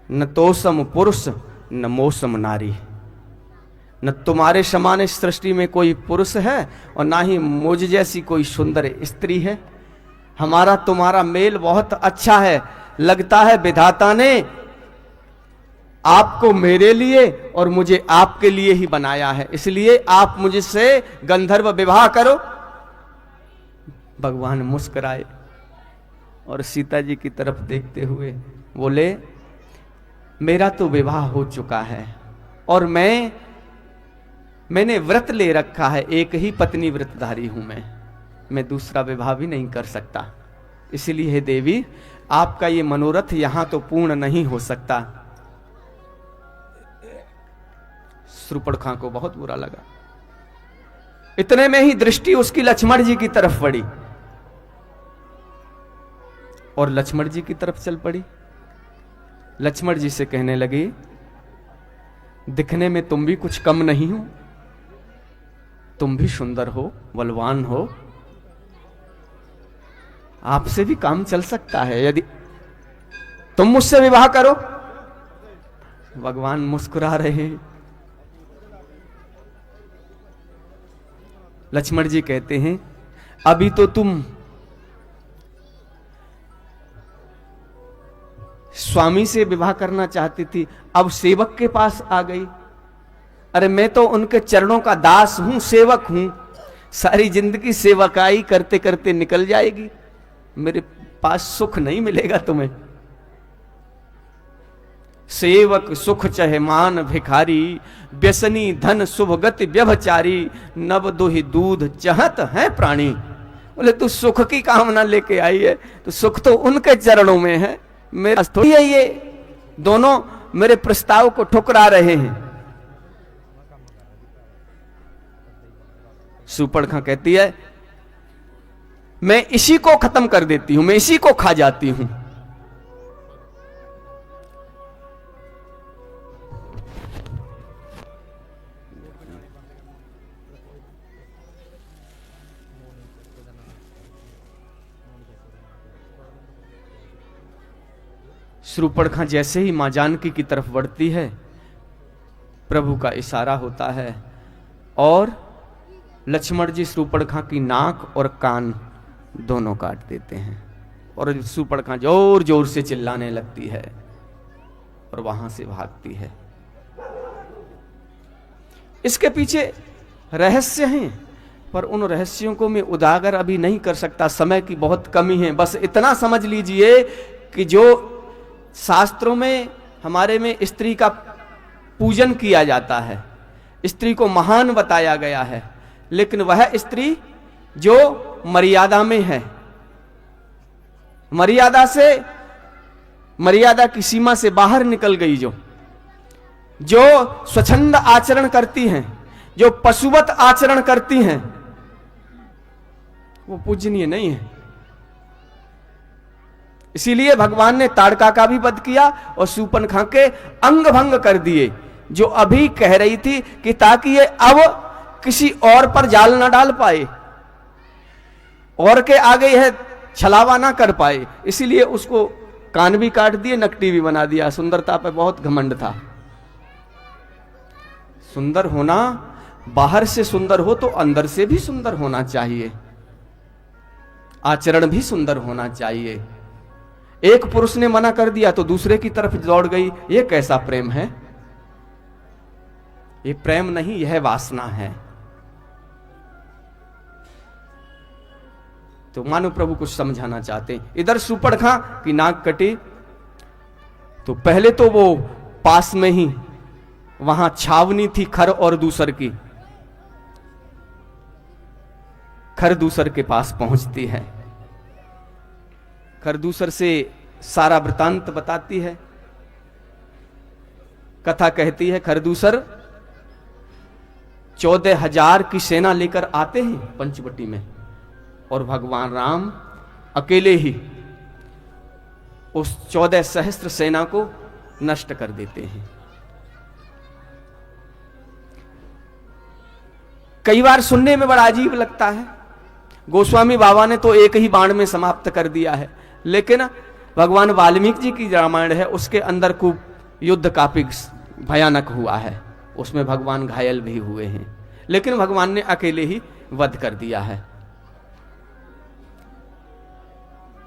न तोसम पुरुष न मोसम नारी। न तुम्हारे समान इस सृष्टि में कोई पुरुष है और ना ही मुझ जैसी कोई सुंदर स्त्री है। हमारा तुम्हारा मेल बहुत अच्छा है। लगता है विधाता ने आपको मेरे लिए और मुझे आपके लिए ही बनाया है, इसलिए आप मुझसे गंधर्व विवाह करो। भगवान मुस्कुराए और सीता जी की तरफ देखते हुए बोले, मेरा तो विवाह हो चुका है और मैंने व्रत ले रखा है, एक ही पत्नी व्रतधारी हूं मैं दूसरा विवाह भी नहीं कर सकता। इसलिए हे देवी, आपका ये मनोरथ यहां तो पूर्ण नहीं हो सकता। शूर्पणखा को बहुत बुरा लगा। इतने में ही दृष्टि उसकी लक्ष्मण जी की तरफ पड़ी और लक्ष्मण जी की तरफ चल पड़ी। लक्ष्मण जी से कहने लगी, दिखने में तुम भी कुछ कम नहीं हो, तुम भी सुंदर हो, बलवान हो, आपसे भी काम चल सकता है, यदि तुम मुझसे विवाह करो। भगवान मुस्कुरा रहे हैं। लक्ष्मण जी कहते हैं, अभी तो तुम स्वामी से विवाह करना चाहती थी, अब सेवक के पास आ गई। अरे मैं तो उनके चरणों का दास हूं, सेवक हूं, सारी जिंदगी सेवकाई करते करते निकल जाएगी, मेरे पास सुख नहीं मिलेगा तुम्हें। सेवक सुख चहे मान भिखारी, व्यसनी धन शुभ गति व्यभचारी, नव दुहि दूध चहत है प्राणी। बोले तू सुख की कामना लेके आई है, तो सुख तो उनके चरणों में है, मेरा थोड़ी है। ये दोनों मेरे प्रस्ताव को ठुकरा रहे हैं। सूर्पणखा कहती है मैं इसी को खत्म कर देती हूं, मैं इसी को खा जाती हूं। शूर्पणखा जैसे ही मां जानकी की तरफ बढ़ती है, प्रभु का इशारा होता है और लक्ष्मण जी शूर्पणखा की नाक और कान दोनों काट देते हैं। और शूर्पणखा जोर जोर से चिल्लाने लगती है और वहां से भागती है। इसके पीछे रहस्य हैं, पर उन रहस्यों को मैं उजागर अभी नहीं कर सकता, समय की बहुत कमी है। बस इतना समझ लीजिए कि जो शास्त्रों में हमारे में स्त्री का पूजन किया जाता है, स्त्री को महान बताया गया है, लेकिन वह स्त्री जो मर्यादा में है, मर्यादा की सीमा से बाहर निकल गई, जो स्वच्छंद आचरण करती हैं, जो पशुवत आचरण करती हैं, वो पूजनीय नहीं है। इसीलिए भगवान ने ताड़का का भी वध किया और शूर्पणखा के अंग भंग कर दिए, जो अभी कह रही थी कि ताकि ये अब किसी और पर जाल ना डाल पाए, और के आगे यह छलावा ना कर पाए, इसीलिए उसको कान भी काट दिए, नकटी भी बना दिया। सुंदरता पे बहुत घमंड था। सुंदर होना, बाहर से सुंदर हो तो अंदर से भी सुंदर होना चाहिए, आचरण भी सुंदर होना चाहिए। एक पुरुष ने मना कर दिया तो दूसरे की तरफ दौड़ गई, ये कैसा प्रेम है? ये प्रेम नहीं, यह वासना है। तो मानो प्रभु कुछ समझाना चाहते हैं। इधर शूर्पणखा की नाक कटी तो पहले तो वो पास में ही वहां छावनी थी खर और दूसर की, खर दूसर के पास पहुंचती है, खरदूसर से सारा वृतांत बताती है। कथा कहती है खरदूसर 14,000 की सेना लेकर आते हैं पंचवटी में, और भगवान राम अकेले ही उस 14 सहस्त्र सेना को नष्ट कर देते हैं। कई बार सुनने में बड़ा अजीब लगता है, गोस्वामी बाबा ने तो एक ही बाण में समाप्त कर दिया है, लेकिन भगवान वाल्मीकि जी की रामायण है, उसके अंदर खूब युद्ध काफी भयानक हुआ है, उसमें भगवान घायल भी हुए हैं, लेकिन भगवान ने अकेले ही वध कर दिया है।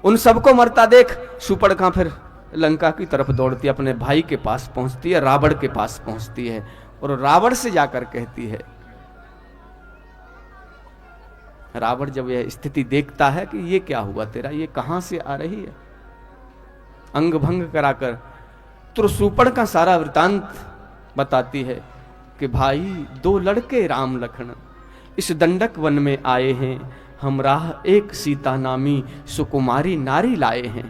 उन सबको मरता देख शूर्पणखा फिर लंका की तरफ दौड़ती है, अपने भाई के पास पहुंचती है, रावण के पास पहुंचती है, और रावण से जाकर कहती है, रावण जब यह स्थिति देखता है कि ये क्या हुआ तेरा, ये कहां से आ रही है, अंग भंग कराकर तो शूर्पणखा सारा वृतांत बताती है कि भाई 2 लड़के राम लखन इस दंडक वन में आए हैं, हम राह एक सीता नामी सुकुमारी नारी लाए हैं,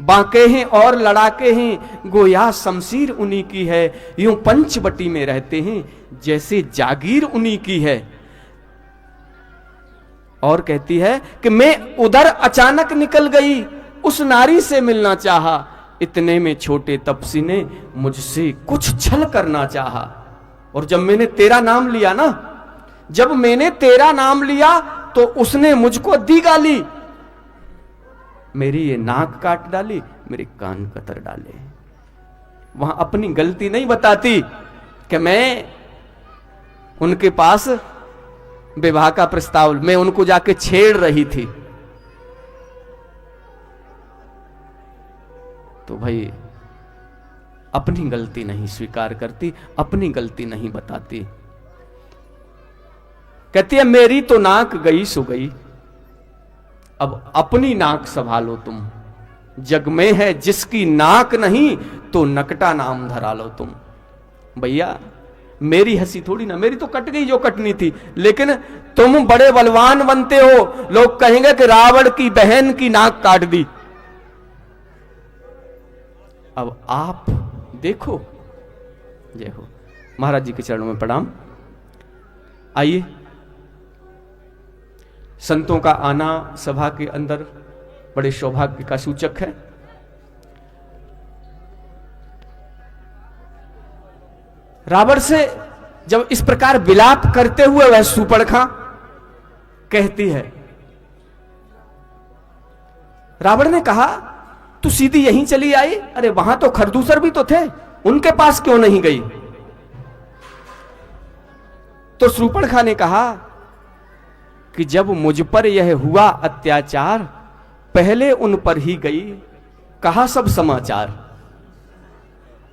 बांके हैं और लड़ाके हैं, गोया शमशीर उन्हीं की है, यूं पंचवटी में रहते हैं जैसे जागीर उन्हीं की है। और कहती है कि मैं उधर अचानक निकल गई, उस नारी से मिलना चाहा, इतने में छोटे तपसी ने मुझसे कुछ छल करना चाहा, और जब मैंने तेरा नाम लिया ना, जब मैंने तेरा नाम लिया तो उसने मुझको दी गाली, मेरी ये नाक काट डाली, मेरे कान कतर डाले। वहां अपनी गलती नहीं बताती कि मैं उनके पास विवाह का प्रस्ताव, मैं उनको जाके छेड़ रही थी। तो भाई अपनी गलती नहीं स्वीकार करती, अपनी गलती नहीं बताती। कहती है मेरी तो नाक गई सो गई, अब अपनी नाक संभालो तुम। जग में है जिसकी नाक नहीं, तो नकटा नाम धरा लो तुम। भैया मेरी हंसी थोड़ी ना, मेरी तो कट गई जो कटनी थी, लेकिन तुम बड़े बलवान बनते हो, लोग कहेंगे कि रावण की बहन की नाक काट दी। अब आप देखो। जय हो। महाराज जी के चरणों में प्रणाम। आइए, संतों का आना सभा के अंदर बड़े सौभाग्य का सूचक है। रावण से जब इस प्रकार विलाप करते हुए वह सूर्पणखा कहती है, रावण ने कहा तू सीधी यहीं चली आई, अरे वहां तो खरदूसर भी तो थे, उनके पास क्यों नहीं गई? तो सूर्पणखा ने कहा कि जब मुझ पर यह हुआ अत्याचार, पहले उन पर ही गई, कहा सब समाचार।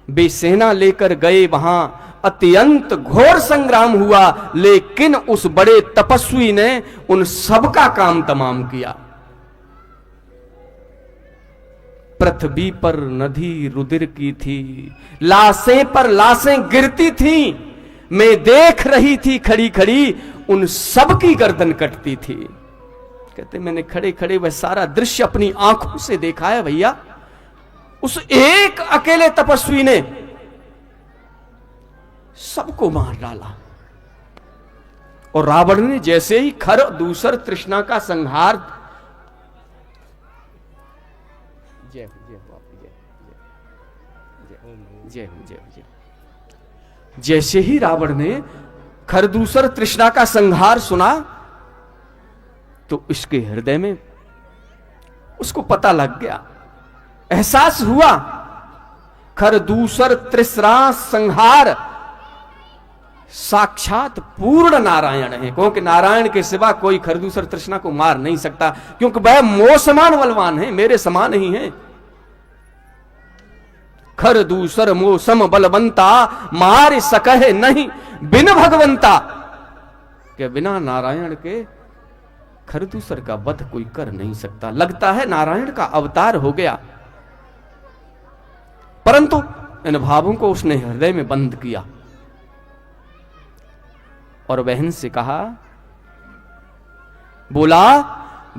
वे सेना लेकर गए वहां, अत्यंत घोर संग्राम हुआ, लेकिन उस बड़े तपस्वी ने उन सबका काम तमाम किया। पृथ्वी पर नदी रुधिर की थी, लाशें पर लाशें गिरती थी, मैं देख रही थी खड़ी खड़ी, उन सब की गर्दन कटती थी। कहते मैंने खड़े खड़े वह सारा दृश्य अपनी आंखों से देखा है भैया। उस एक अकेले तपस्वी ने सबको मार डाला, और रावण ने जैसे ही खर दूसर तृष्णा का संहार, जय जय जय जय जय, जैसे ही रावण ने खरदूसर तृष्णा का संहार सुना, तो इसके हृदय में उसको पता लग गया, एहसास हुआ, खरदूसर तृष्णा संहार साक्षात पूर्ण नारायण है। क्योंकि नारायण के सिवा कोई खरदूसर तृष्णा को मार नहीं सकता, क्योंकि वह मोह समान बलवान है, मेरे समान ही है। खरदूसर मोह सम बलवंता, मार सकहे नहीं बिन भगवंता। के बिना नारायण के खरदूसर का वध कोई कर नहीं सकता। लगता है नारायण का अवतार हो गया, परंतु इन भावों को उसने हृदय में बंद किया और बहन से कहा, बोला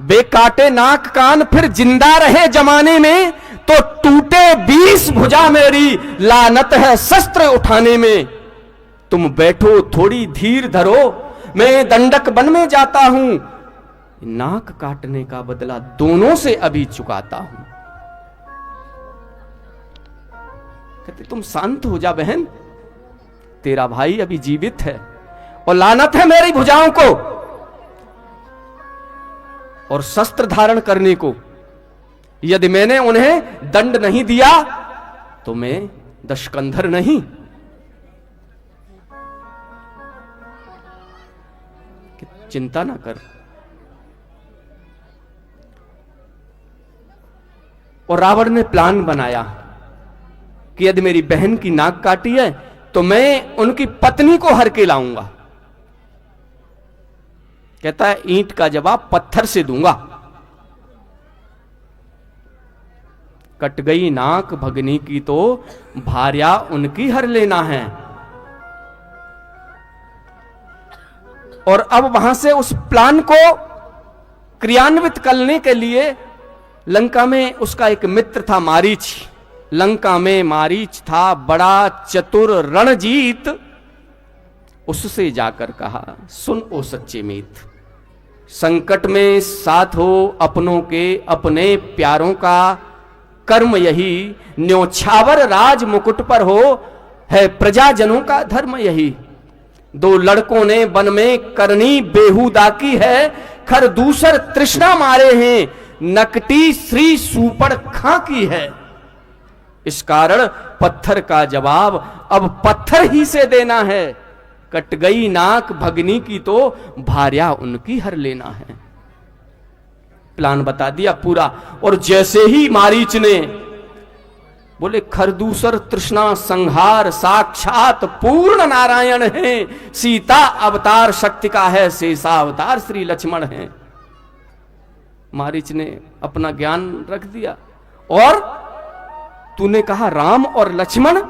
बे काटे नाक कान फिर जिंदा रहे जमाने में, तो टूटे 20 भुजा मेरी, लानत है शस्त्र उठाने में। तुम बैठो थोड़ी धीर धरो, मैं दंडक वन में जाता हूं, नाक काटने का बदला दोनों से अभी चुकाता हूं। कहते तुम शांत हो जा बहन, तेरा भाई अभी जीवित है, और लानत है मेरी भुजाओं को और शस्त्र धारण करने को। यदि मैंने उन्हें दंड नहीं दिया तो मैं दशकंधर नहीं। चिंता ना कर। और रावण ने प्लान बनाया कि यदि मेरी बहन की नाक काटी है तो मैं उनकी पत्नी को हर के लाऊंगा। कहता है ईंट का जवाब पत्थर से दूंगा। कट गई नाक भगनी की तो भार्या उनकी हर लेना है। और अब वहां से उस प्लान को क्रियान्वित करने के लिए लंका में उसका एक मित्र था मारीच। लंका में मारीच था बड़ा चतुर रणजीत। उससे जाकर कहा, सुन ओ सच्चे मित, संकट में साथ हो अपनों के, अपने प्यारों का कर्म यही, न्योछावर राज मुकुट पर हो, है प्रजाजनों का धर्म यही। दो लड़कों ने वन में करनी बेहुदा की है, खरदूसर तृष्णा मारे हैं, नकटी श्री सूर्पणखा की है। इस कारण पत्थर का जवाब अब पत्थर ही से देना है। कट गई नाक भगनी की तो भार्या उनकी हर लेना है। प्लान बता दिया पूरा। और जैसे ही मारीच ने बोले खरदूसर तृष्णा संहार साक्षात पूर्ण नारायण हैं, सीता अवतार शक्ति का है, शेषा अवतार श्री लक्ष्मण हैं। मारीच ने अपना ज्ञान रख दिया और तूने कहा राम और लक्ष्मण,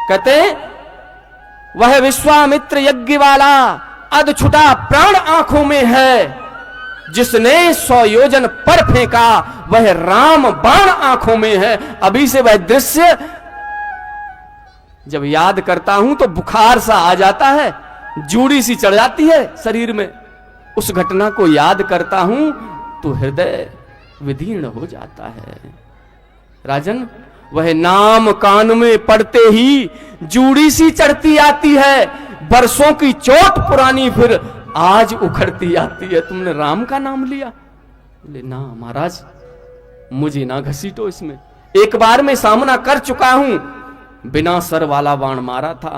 कहते वह विश्वामित्र यज्ञ वाला अध छुटा प्राण आंखों में है, जिसने 100 योजन पर फेंका वह राम बाण आंखों में है। अभी से वह दृश्य जब याद करता हूं तो बुखार सा आ जाता है, जूड़ी सी चढ़ जाती है शरीर में। उस घटना को याद करता हूं तो हृदय विदीर्ण हो जाता है। राजन, वह नाम कान में पड़ते ही जूड़ी सी चढ़ती आती है, बरसों की चोट पुरानी फिर आज उखड़ती आती है। तुमने राम का नाम लिया? बोले ना महाराज, मुझे ना घसीटो इसमें। एक बार मैं सामना कर चुका हूं, बिना सर वाला बाण मारा था,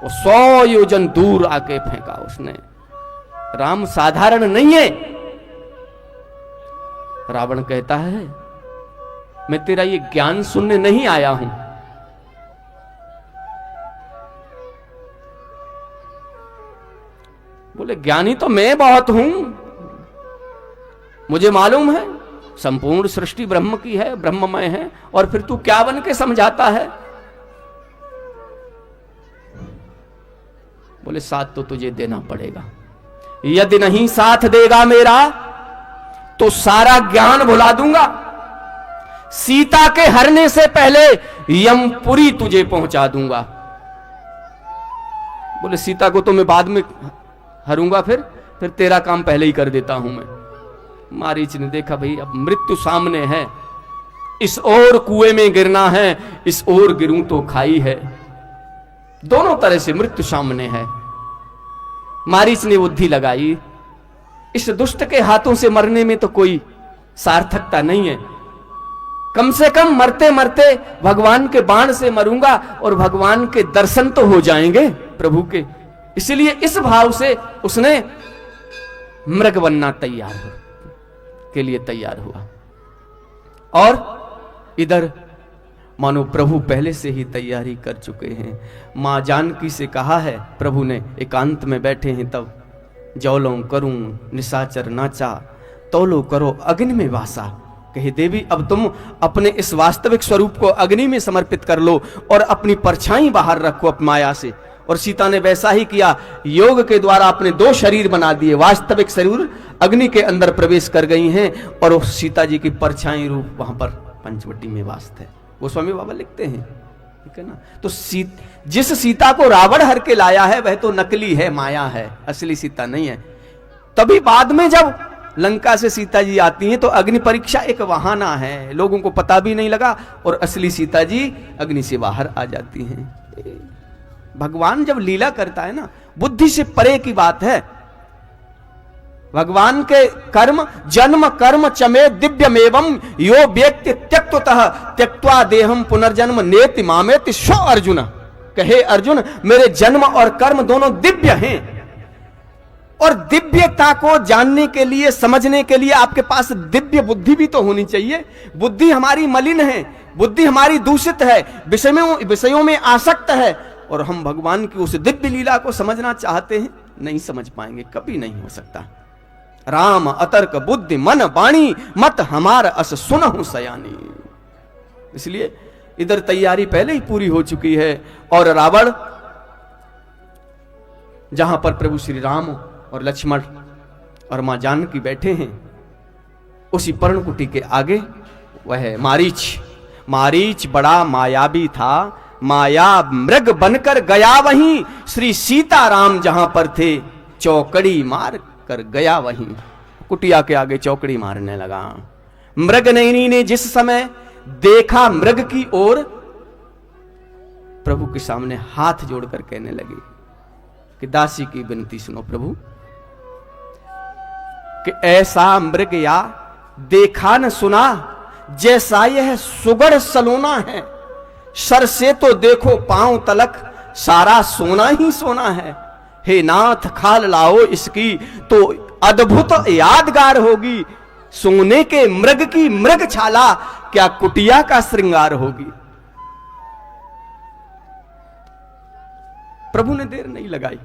वो 100 योजन दूर आके फेंका उसने। राम साधारण नहीं है। रावण कहता है मैं तेरा ये ज्ञान सुनने नहीं आया हूं, बोले ज्ञानी तो मैं बहुत हूं, मुझे मालूम है संपूर्ण सृष्टि ब्रह्म की है, ब्रह्ममय है, और फिर तू क्या बन के समझाता है? बोले साथ तो तुझे देना पड़ेगा, यदि नहीं साथ देगा मेरा तो सारा ज्ञान भुला दूंगा। सीता के हरने से पहले यमपुरी तुझे पहुंचा दूंगा। बोले सीता को तो मैं बाद में हरूंगा, फिर तेरा काम पहले ही कर देता हूं मैं। मारीच ने देखा भाई अब मृत्यु सामने है, इस ओर कुएं में गिरना है, इस ओर गिरूं तो खाई है, दोनों तरह से मृत्यु सामने है। मारीच ने बुद्धि लगाई, इस दुष्ट के हाथों से मरने में तो कोई सार्थकता नहीं है, कम से कम मरते मरते भगवान के बाण से मरूंगा और भगवान के दर्शन तो हो जाएंगे प्रभु के। इसलिए इस भाव से उसने मृग बनना के लिए तैयार हुआ। और इधर मानो प्रभु पहले से ही तैयारी कर चुके हैं। मां जानकी से कहा है प्रभु ने, एकांत में बैठे हैं तब, जौलों करूं निशाचर नाचा, तौलो करो अग्नि में वासा। कहे देवी अब तुम अपने इस वास्तविक स्वरूप को अग्नि में समर्पित कर लो और अपनी परछाई बाहर रखो अपनी माया से। और सीता ने वैसा ही किया, योग के द्वारा अपने 2 शरीर बना दिए, वास्तविक शरीर अग्नि के अंदर प्रवेश कर गई हैं और सीता जी की परछाई रूप वहां पर पंचवटी में वास है। गोस्वामी बाबा लिखते हैं, ठीक है ना। तो जिस सीता को रावण हर के लाया है वह तो नकली है, माया है, असली सीता नहीं है। तभी बाद में जब लंका से सीता जी आती हैं तो अग्नि परीक्षा एक बहाना है, लोगों को पता भी नहीं लगा और असली सीता जी अग्नि से बाहर आ जाती हैं। भगवान जब लीला करता है ना, बुद्धि से परे की बात है। भगवान के कर्म जन्म कर्म चमे दिव्यमेवं यो व्यक्ति त्यक्ततः त्यक्त्वा देहम पुनर्जन्म नेति मामेति शो अर्जुन। कहे अर्जुन मेरे जन्म और कर्म दोनों दिव्य हैं, और दिव्यता को जानने के लिए समझने के लिए आपके पास दिव्य बुद्धि भी तो होनी चाहिए। बुद्धि हमारी मलिन है, बुद्धि हमारी दूषित है, विषयों में आसक्त है, और हम भगवान की उस दिव्य लीला को समझना चाहते हैं, नहीं समझ पाएंगे, कभी नहीं हो सकता। राम अतर्क बुद्धि मन वाणी मत हमार अस सुनहु सयानी। इसलिए इधर तैयारी पहले ही पूरी हो चुकी है और रावण जहां पर प्रभु श्री राम और लक्ष्मण और मां जानकी बैठे हैं, उसी पर्णकुटी के आगे वह मारीच बड़ा मायावी था, माया मृग बनकर गया वहीं, श्री सीताराम जहां पर थे चौकड़ी मार कर गया वहीं। कुटिया के आगे चौकड़ी मारने लगा। मृग नयनी ने जिस समय देखा मृग की ओर, प्रभु के सामने हाथ जोड़कर कहने लगी कि दासी की विनती सुनो प्रभु, कि ऐसा मृग या देखा न सुना, जैसा यह सुगढ़ सलोना है, सर से तो देखो पांव तलक सारा सोना ही सोना है। हे नाथ खाल लाओ इसकी तो अद्भुत यादगार होगी, सोने के मृग की मृग छाला क्या कुटिया का श्रृंगार होगी। प्रभु ने देर नहीं लगाई,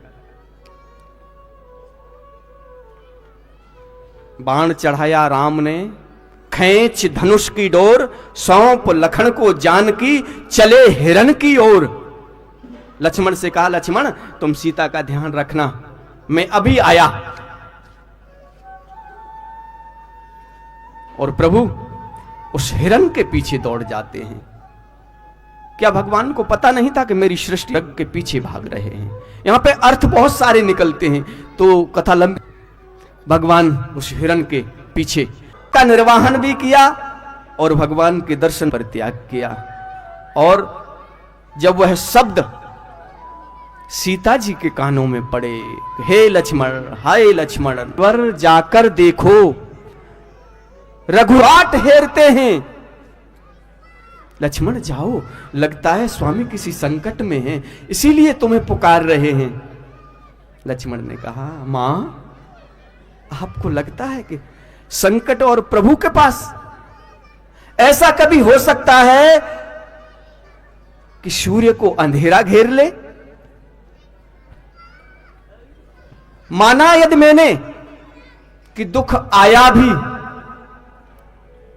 बाण चढ़ाया राम ने, खींच धनुष की डोर, सौंप लखन को जानकी, चले हिरण की ओर। लक्ष्मण से कहा, लक्ष्मण तुम सीता का ध्यान रखना, मैं अभी आया। और प्रभु उस हिरण के पीछे दौड़ जाते हैं। क्या भगवान को पता नहीं था कि मेरी सृष्टि के पीछे भाग रहे हैं? यहां पे अर्थ बहुत सारे निकलते हैं, तो कथा लंबी। भगवान उस हिरण के पीछे का निर्वाहन भी किया और भगवान के दर्शन पर त्याग किया। और जब वह शब्द सीता जी के कानों में पड़े, हे लक्ष्मण, हाय लक्ष्मण, वर जाकर देखो रघुराट हेरते हैं। लक्ष्मण जाओ, लगता है स्वामी किसी संकट में हैं, इसीलिए तुम्हें पुकार रहे हैं। लक्ष्मण ने कहा, मां आपको लगता है कि संकट और प्रभु के पास ऐसा कभी हो सकता है कि सूर्य को अंधेरा घेर ले? माना यदि मैंने कि दुख आया भी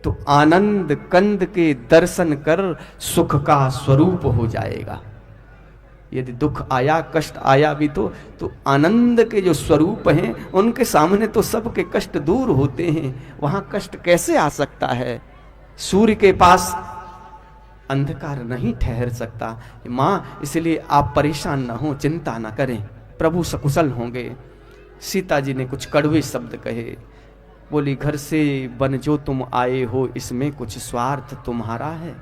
तो आनंद कंद के दर्शन कर सुख का स्वरूप हो जाएगा। यदि दुख आया, कष्ट आया भी तो आनंद के जो स्वरूप हैं उनके सामने तो सबके कष्ट दूर होते हैं। वहां कष्ट कैसे आ सकता है? सूर्य के पास अंधकार नहीं ठहर सकता। मां, इसलिए आप परेशान ना हो, चिंता ना करें, प्रभु सकुशल होंगे। सीता जी ने कुछ कड़वे शब्द कहे, बोली, घर से बन जो तुम आए हो, इसमें कुछ स्वार्थ तुम्हारा है।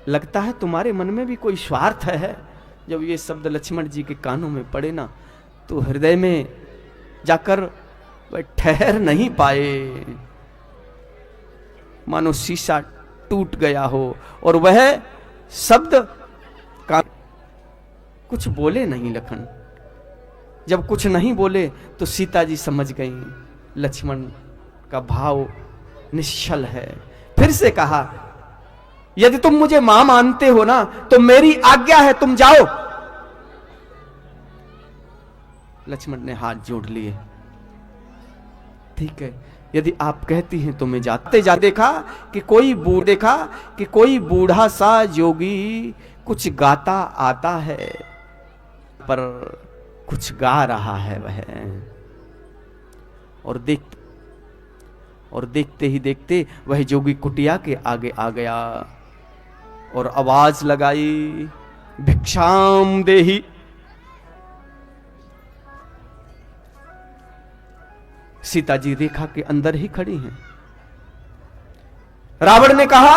लगता है तुम्हारे मन में भी कोई स्वार्थ है। जब ये शब्द लक्ष्मण जी के कानों में पड़े ना, तो हृदय में जाकर वह ठहर नहीं पाए, मानो शीशा टूट गया हो। और वह शब्द का कुछ बोले नहीं लखन। जब कुछ नहीं बोले तो सीता जी समझ गईं लक्ष्मण का भाव निश्चल है। फिर से कहा, यदि तुम मुझे मां मानते हो ना तो मेरी आज्ञा है, तुम जाओ। लक्ष्मण ने हाथ जोड़ लिए, ठीक है, यदि आप कहती हैं तो मैं जाते जा। देखा कि कोई बूढ़ा सा जोगी कुछ गाता आता है, पर कुछ गा रहा है वह। और देखते ही देखते वह जोगी कुटिया के आगे आ गया और आवाज लगाई, भिक्षाम देहि। सीता जी रेखा के अंदर ही खड़ी हैं। रावण ने कहा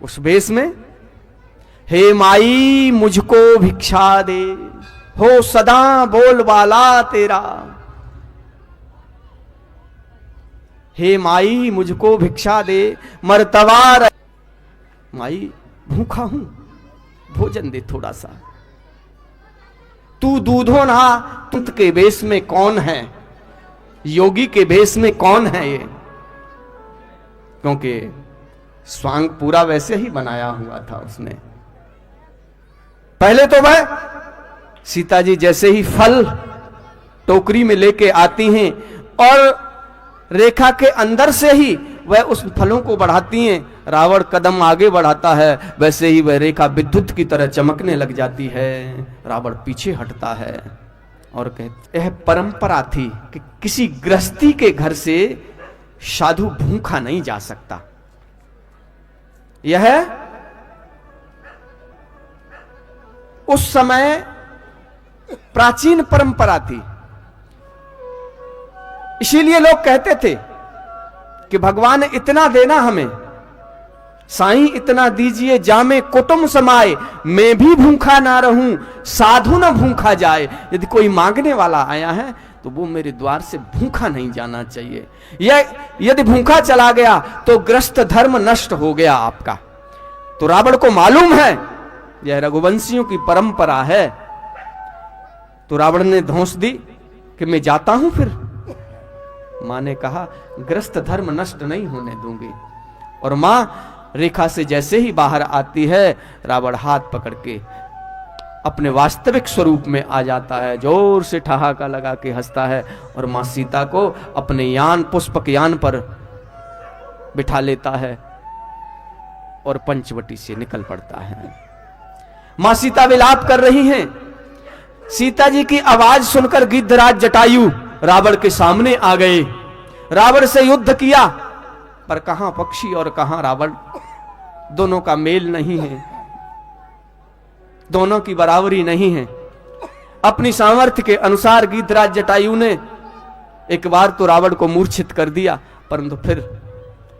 उस वेश में, हे माई मुझको भिक्षा दे, हो सदा बोल वाला तेरा। हे माई मुझको भिक्षा दे, मरतवार। माई भूखा हूं, भोजन दे थोड़ा सा। तू दूधो ना, तुत के वेश में कौन है? योगी के वेश में कौन है ये? क्योंकि स्वांग पूरा वैसे ही बनाया हुआ था उसने। पहले तो वह सीता जी जैसे ही फल टोकरी में लेके आती हैं और रेखा के अंदर से ही वह उस फलों को बढ़ाती हैं। रावण कदम आगे बढ़ाता है, वैसे ही वह रेखा विद्युत की तरह चमकने लग जाती है। रावण पीछे हटता है और कहते, यह परंपरा थी कि किसी गृहस्थी के घर से साधु भूखा नहीं जा सकता। यह उस समय प्राचीन परंपरा थी। इसीलिए लोग कहते थे कि भगवान इतना देना हमें, साईं इतना दीजिए जामे कुटुंब समाए, मैं भी भूखा ना रहूं साधु न भूखा जाए। यदि कोई मांगने वाला आया है तो वो मेरे द्वार से भूखा नहीं जाना चाहिए। यदि भूखा चला गया तो ग्रस्त धर्म नष्ट हो गया आपका। तो रावण को मालूम है यह रघुवंशियों की परंपरा है, तो रावण ने धौंस दी कि मैं जाता हूं। फिर मां ने कहा ग्रस्त धर्म नष्ट नहीं होने दूंगी। और मां रेखा से जैसे ही बाहर आती है, रावण हाथ पकड़ के अपने वास्तविक स्वरूप में आ जाता है, जोर से ठहाका लगा के हंसता है और मां सीता को अपने यान पुष्पक यान पर बिठा लेता है और पंचवटी से निकल पड़ता है। मां सीता विलाप कर रही हैं। सीता जी की आवाज सुनकर गिद्धराज जटायु रावण के सामने आ गए। रावण से युद्ध किया, पर कहां पक्षी और कहां रावण, दोनों का मेल नहीं है, दोनों की बराबरी नहीं है। अपनी सामर्थ्य के अनुसार गिद्धराज जटायु ने एक बार तो रावण को मूर्छित कर दिया, परंतु फिर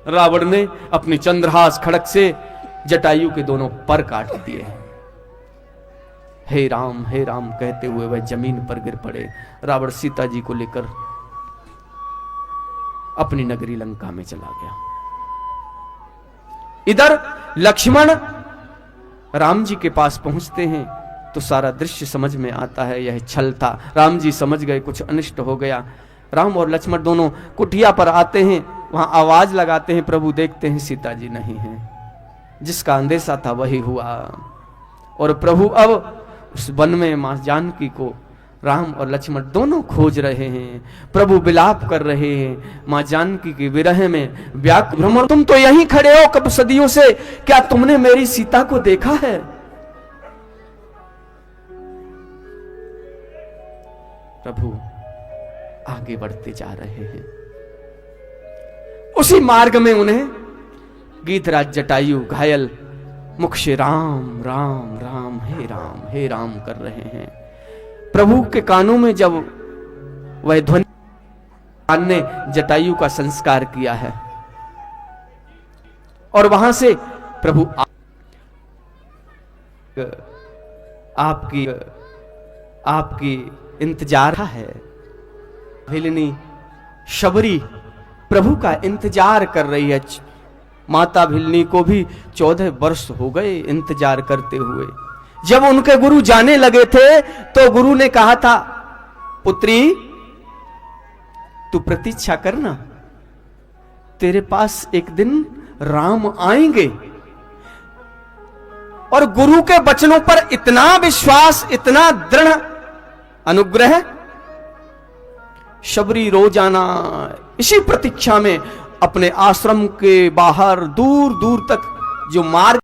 रावण ने अपनी चंद्रहास खड़ग से जटायु के दोनों पर काट दिए। हे राम कहते हुए वह जमीन पर गिर पड़े। रावण सीता जी को लेकर अपनी नगरी लंका में चला गया। इधर लक्ष्मण राम जी के पास पहुंचते हैं तो सारा दृश्य समझ में आता है, यह छल था। राम जी समझ गए कुछ अनिष्ट हो गया। राम और लक्ष्मण दोनों कुटिया पर आते हैं, वहां आवाज लगाते हैं, प्रभु देखते हैं सीता जी नहीं है। जिसका अंदेशा था वही हुआ। और प्रभु अब उस वन में मां जानकी को राम और लक्ष्मण दोनों खोज रहे हैं। प्रभु विलाप कर रहे हैं, मां जानकी के विरह में व्याकुल। भ्रमर तुम तो यहीं खड़े हो कब सदियों से, क्या तुमने मेरी सीता को देखा है? प्रभु आगे बढ़ते जा रहे हैं। उसी मार्ग में उन्हें गिद्धराज जटायु घायल मुख से राम राम राम हे राम कर रहे हैं। प्रभु के कानों में जब वह ध्वनि ने जटायु का संस्कार किया है और वहां से प्रभु आपकी इंतजार है। भिलनी शबरी प्रभु का इंतजार कर रही है। माता भिलनी को भी 14 वर्ष हो गए इंतजार करते हुए। जब उनके गुरु जाने लगे थे तो गुरु ने कहा था, पुत्री तू प्रतीक्षा करना, तेरे पास एक दिन राम आएंगे। और गुरु के वचनों पर इतना विश्वास, इतना दृढ़ अनुग्रह, शबरी रोजाना इसी प्रतीक्षा में अपने आश्रम के बाहर दूर दूर तक जो मार्ग